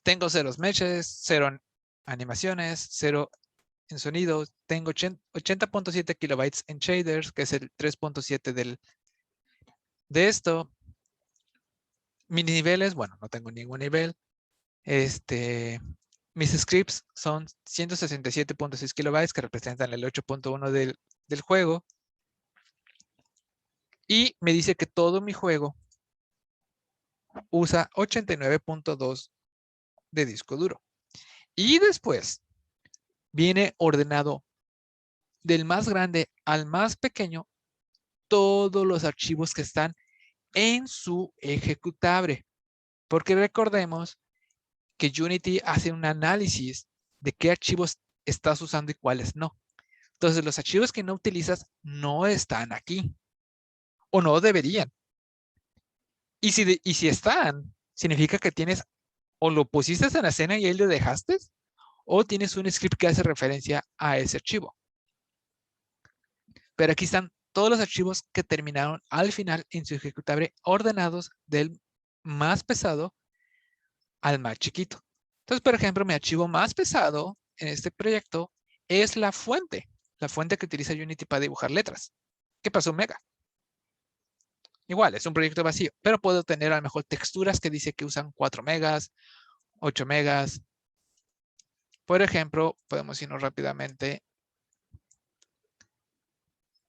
Tengo 0 meshes, 0 animaciones, 0 en sonido. Tengo 80.7 kilobytes en shaders, que es el 3.7 de esto. Mis niveles, bueno, no tengo ningún nivel. Mis scripts son 167.6 kilobytes, que representan el 8.1 del juego. Y me dice que todo mi juego usa 89.2 de disco duro. Y después viene ordenado del más grande al más pequeño todos los archivos que están en su ejecutable. Porque recordemos que Unity hace un análisis de qué archivos estás usando y cuáles no. Entonces, los archivos que no utilizas no están aquí. O no deberían. Y si están, significa que tienes o lo pusiste en la escena y ahí lo dejaste, o tienes un script que hace referencia a ese archivo. Pero aquí están todos los archivos que terminaron al final en su ejecutable ordenados del más pesado al más chiquito. Entonces, por ejemplo, mi archivo más pesado en este proyecto es la fuente que utiliza Unity para dibujar letras, que pasó un mega. Igual, es un proyecto vacío, pero puedo tener a lo mejor texturas que dice que usan 4 megas, 8 megas. Por ejemplo, podemos irnos rápidamente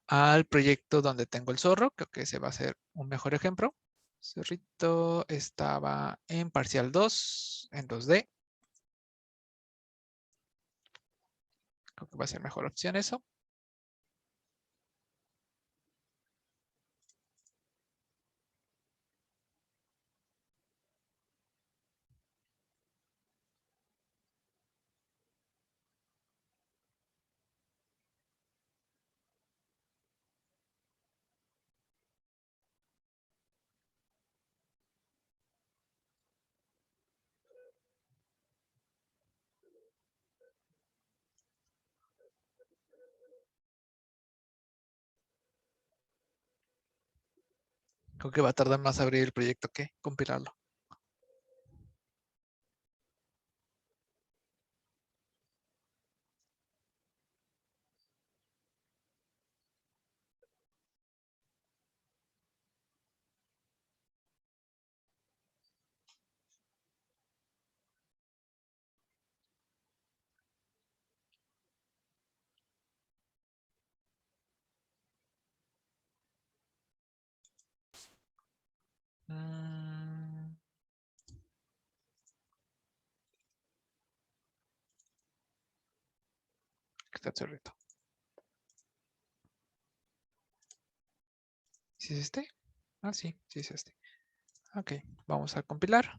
al proyecto donde tengo el zorro. Creo que ese va a ser un mejor ejemplo. Zorrito estaba en parcial 2, en 2D. Creo que va a ser mejor opción eso. Creo que va a tardar más abrir el proyecto que compilarlo. Está el zorrito. ¿Sí es este? Ah, sí, sí es este. Ok, vamos a compilar.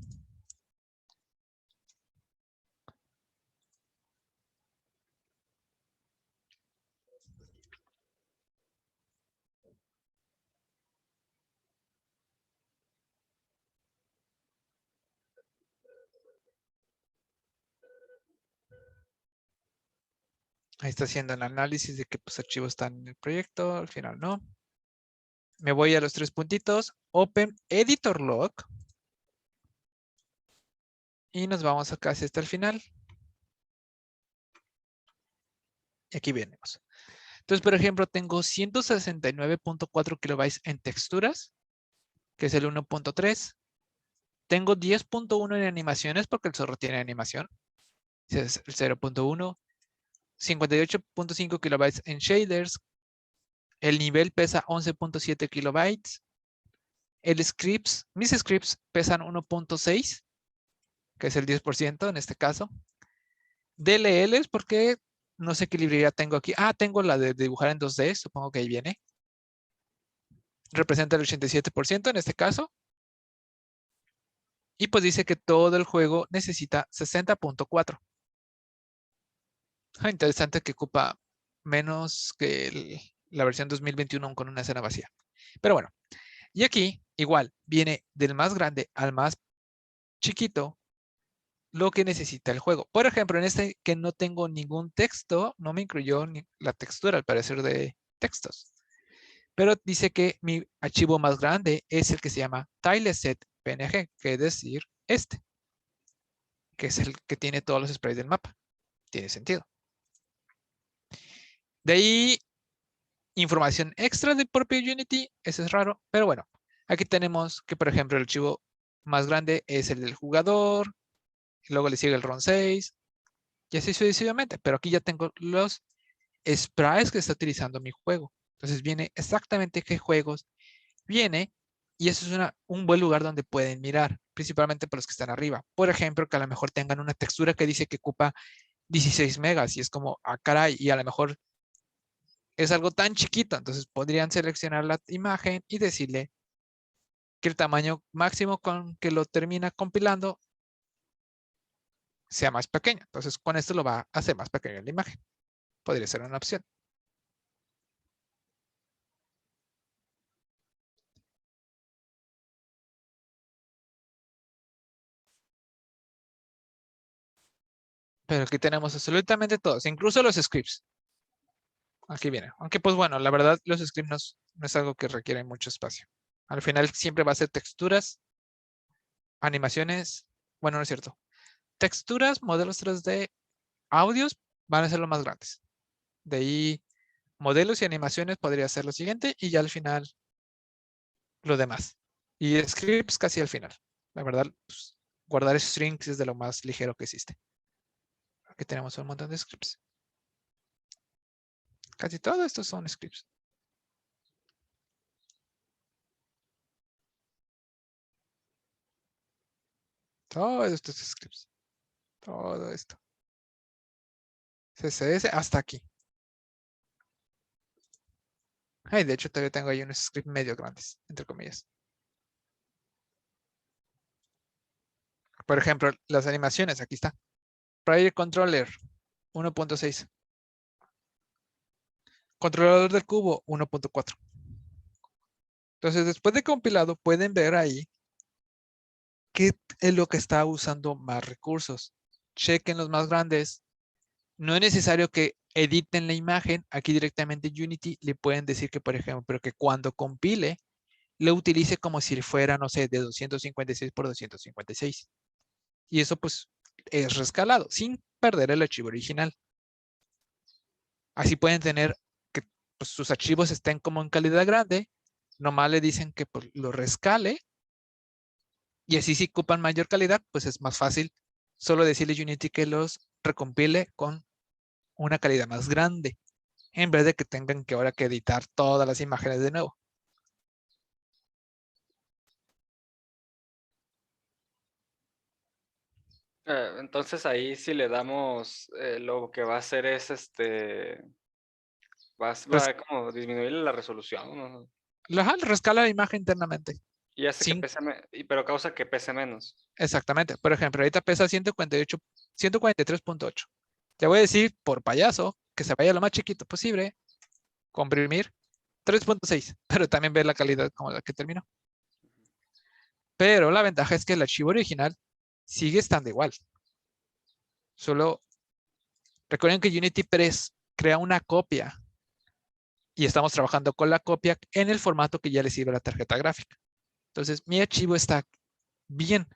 Ahí está haciendo el análisis de qué pues, archivos están en el proyecto. Al final no. Me voy a los 3 puntitos. Open Editor Log. Y nos vamos a casi hasta el final. Y aquí venimos. Entonces, por ejemplo, tengo 169.4 kilobytes en texturas, que es el 1.3. Tengo 10.1 en animaciones, porque el zorro tiene animación. Ese es el 0.1. 58.5 kilobytes en shaders. El nivel pesa 11.7 kilobytes. Mis scripts pesan 1.6, que es el 10% en este caso. DLLs, porque no sé qué librería tengo aquí. Ah, tengo la de dibujar en 2D, supongo que ahí viene. Representa el 87% en este caso. Y pues dice que todo el juego necesita 60.4. Interesante que ocupa menos que la versión 2021 con una escena vacía. Pero bueno, y aquí igual viene del más grande al más chiquito lo que necesita el juego. Por ejemplo, en este que no tengo ningún texto, no me incluyó ni la textura al parecer de textos. Pero dice que mi archivo más grande es el que se llama tileset PNG, que es decir, este, que es el que tiene todos los sprites del mapa. Tiene sentido. De ahí, información extra del propio Unity. Eso es raro, pero bueno. Aquí tenemos que, por ejemplo, el archivo más grande es el del jugador. Y luego le sigue el ROM 6. Y así sucesivamente. Pero aquí ya tengo los sprites que está utilizando mi juego. Entonces viene exactamente qué juegos viene. Y eso es un buen lugar donde pueden mirar, principalmente para los que están arriba. Por ejemplo, que a lo mejor tengan una textura que dice que ocupa 16 megas y es como, ah, caray, y a lo mejor es algo tan chiquito. Entonces podrían seleccionar la imagen y decirle que el tamaño máximo con que lo termina compilando sea más pequeño. Entonces con esto lo va a hacer más pequeño la imagen. Podría ser una opción. Pero aquí tenemos absolutamente todos, incluso los scripts. Aquí viene. Aunque pues bueno, la verdad los scripts no es algo que requiere mucho espacio. Al final siempre va a ser texturas, animaciones. Bueno, no es cierto. Texturas, modelos 3D, audios van a ser los más grandes. De ahí modelos y animaciones podría ser lo siguiente y ya al final lo demás. Y scripts casi al final. La verdad, pues, guardar strings es de lo más ligero que existe. Aquí tenemos un montón de scripts. Casi todo esto son scripts. Todo esto es scripts. Todo esto. CSS hasta aquí. Ay, de hecho, todavía tengo ahí unos scripts medio grandes, entre comillas. Por ejemplo, las animaciones, aquí está. Player Controller 1.6. Controlador del cubo 1.4. Entonces, después de compilado, pueden ver ahí qué es lo que está usando más recursos. Chequen los más grandes. No es necesario que editen la imagen. Aquí directamente Unity le pueden decir que, por ejemplo, pero que cuando compile, lo utilice como si fuera, no sé, de 256 por 256. Y eso pues es rescalado sin perder el archivo original. Así pueden tener que pues, sus archivos estén como en calidad grande. Nomás le dicen que pues, lo rescale. Y así si ocupan mayor calidad, pues es más fácil solo decirle a Unity que los recompile con una calidad más grande. En vez de que tengan que ahora que editar todas las imágenes de nuevo. Entonces ahí si le damos lo que va a hacer es va a como disminuir la resolución, ¿no? Rescala la imagen internamente. Y hace que Sin, pese pero causa que pese menos. exactamente. Por ejemplo, ahorita pesa 143.8. Te voy a decir por payaso que se vaya lo más chiquito posible. Comprimir 3.6. Pero también ver la calidad como la que terminó. Pero la ventaja es que el archivo original sigue estando igual. Solo recuerden que Unity Press crea una copia y estamos trabajando con la copia en el formato que ya le sirve la tarjeta gráfica. Entonces, mi archivo está bien.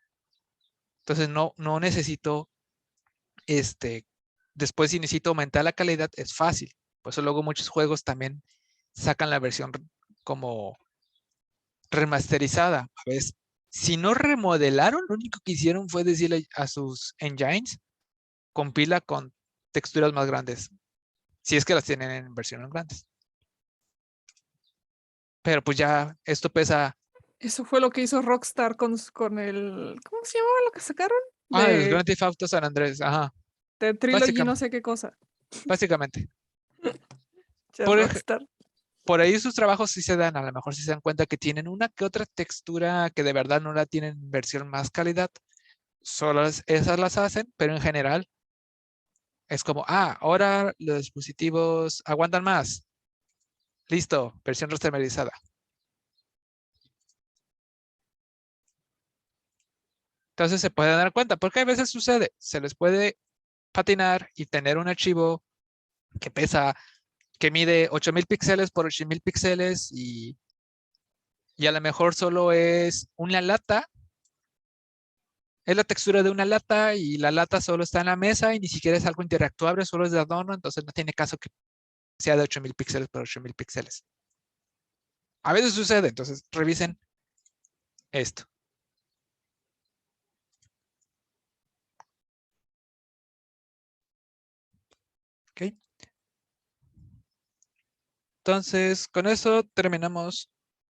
Entonces no necesito, después si necesito aumentar la calidad, es fácil. Por eso luego muchos juegos también sacan la versión como remasterizada. A veces, si no remodelaron, lo único que hicieron fue decirle a sus engines, compila con texturas más grandes, si es que las tienen en versiones grandes. Pero pues ya esto pesa. Eso fue lo que hizo Rockstar con el. ¿Cómo se llamaba lo que sacaron? El Grand De, Theft Auto San Andrés, ajá, de Trilogy, no sé qué cosa. básicamente. Ya Por, Rockstar. por ahí sus trabajos sí se dan, a lo mejor sí se dan cuenta que tienen una que otra textura que de verdad no la tienen en versión más calidad. Solo esas las hacen, pero en general es como, ahora los dispositivos aguantan más. Listo, versión remasterizada. Entonces se pueden dar cuenta, porque a veces sucede, se les puede patinar y tener un archivo que pesa, que mide 8000 píxeles por 8000 píxeles y a lo mejor solo es una lata. Es la textura de una lata y la lata solo está en la mesa y ni siquiera es algo interactuable, solo es de adorno, entonces no tiene caso que sea de 8000 píxeles por 8000 píxeles. A veces sucede, entonces revisen esto. ¿Ok? Entonces, con eso terminamos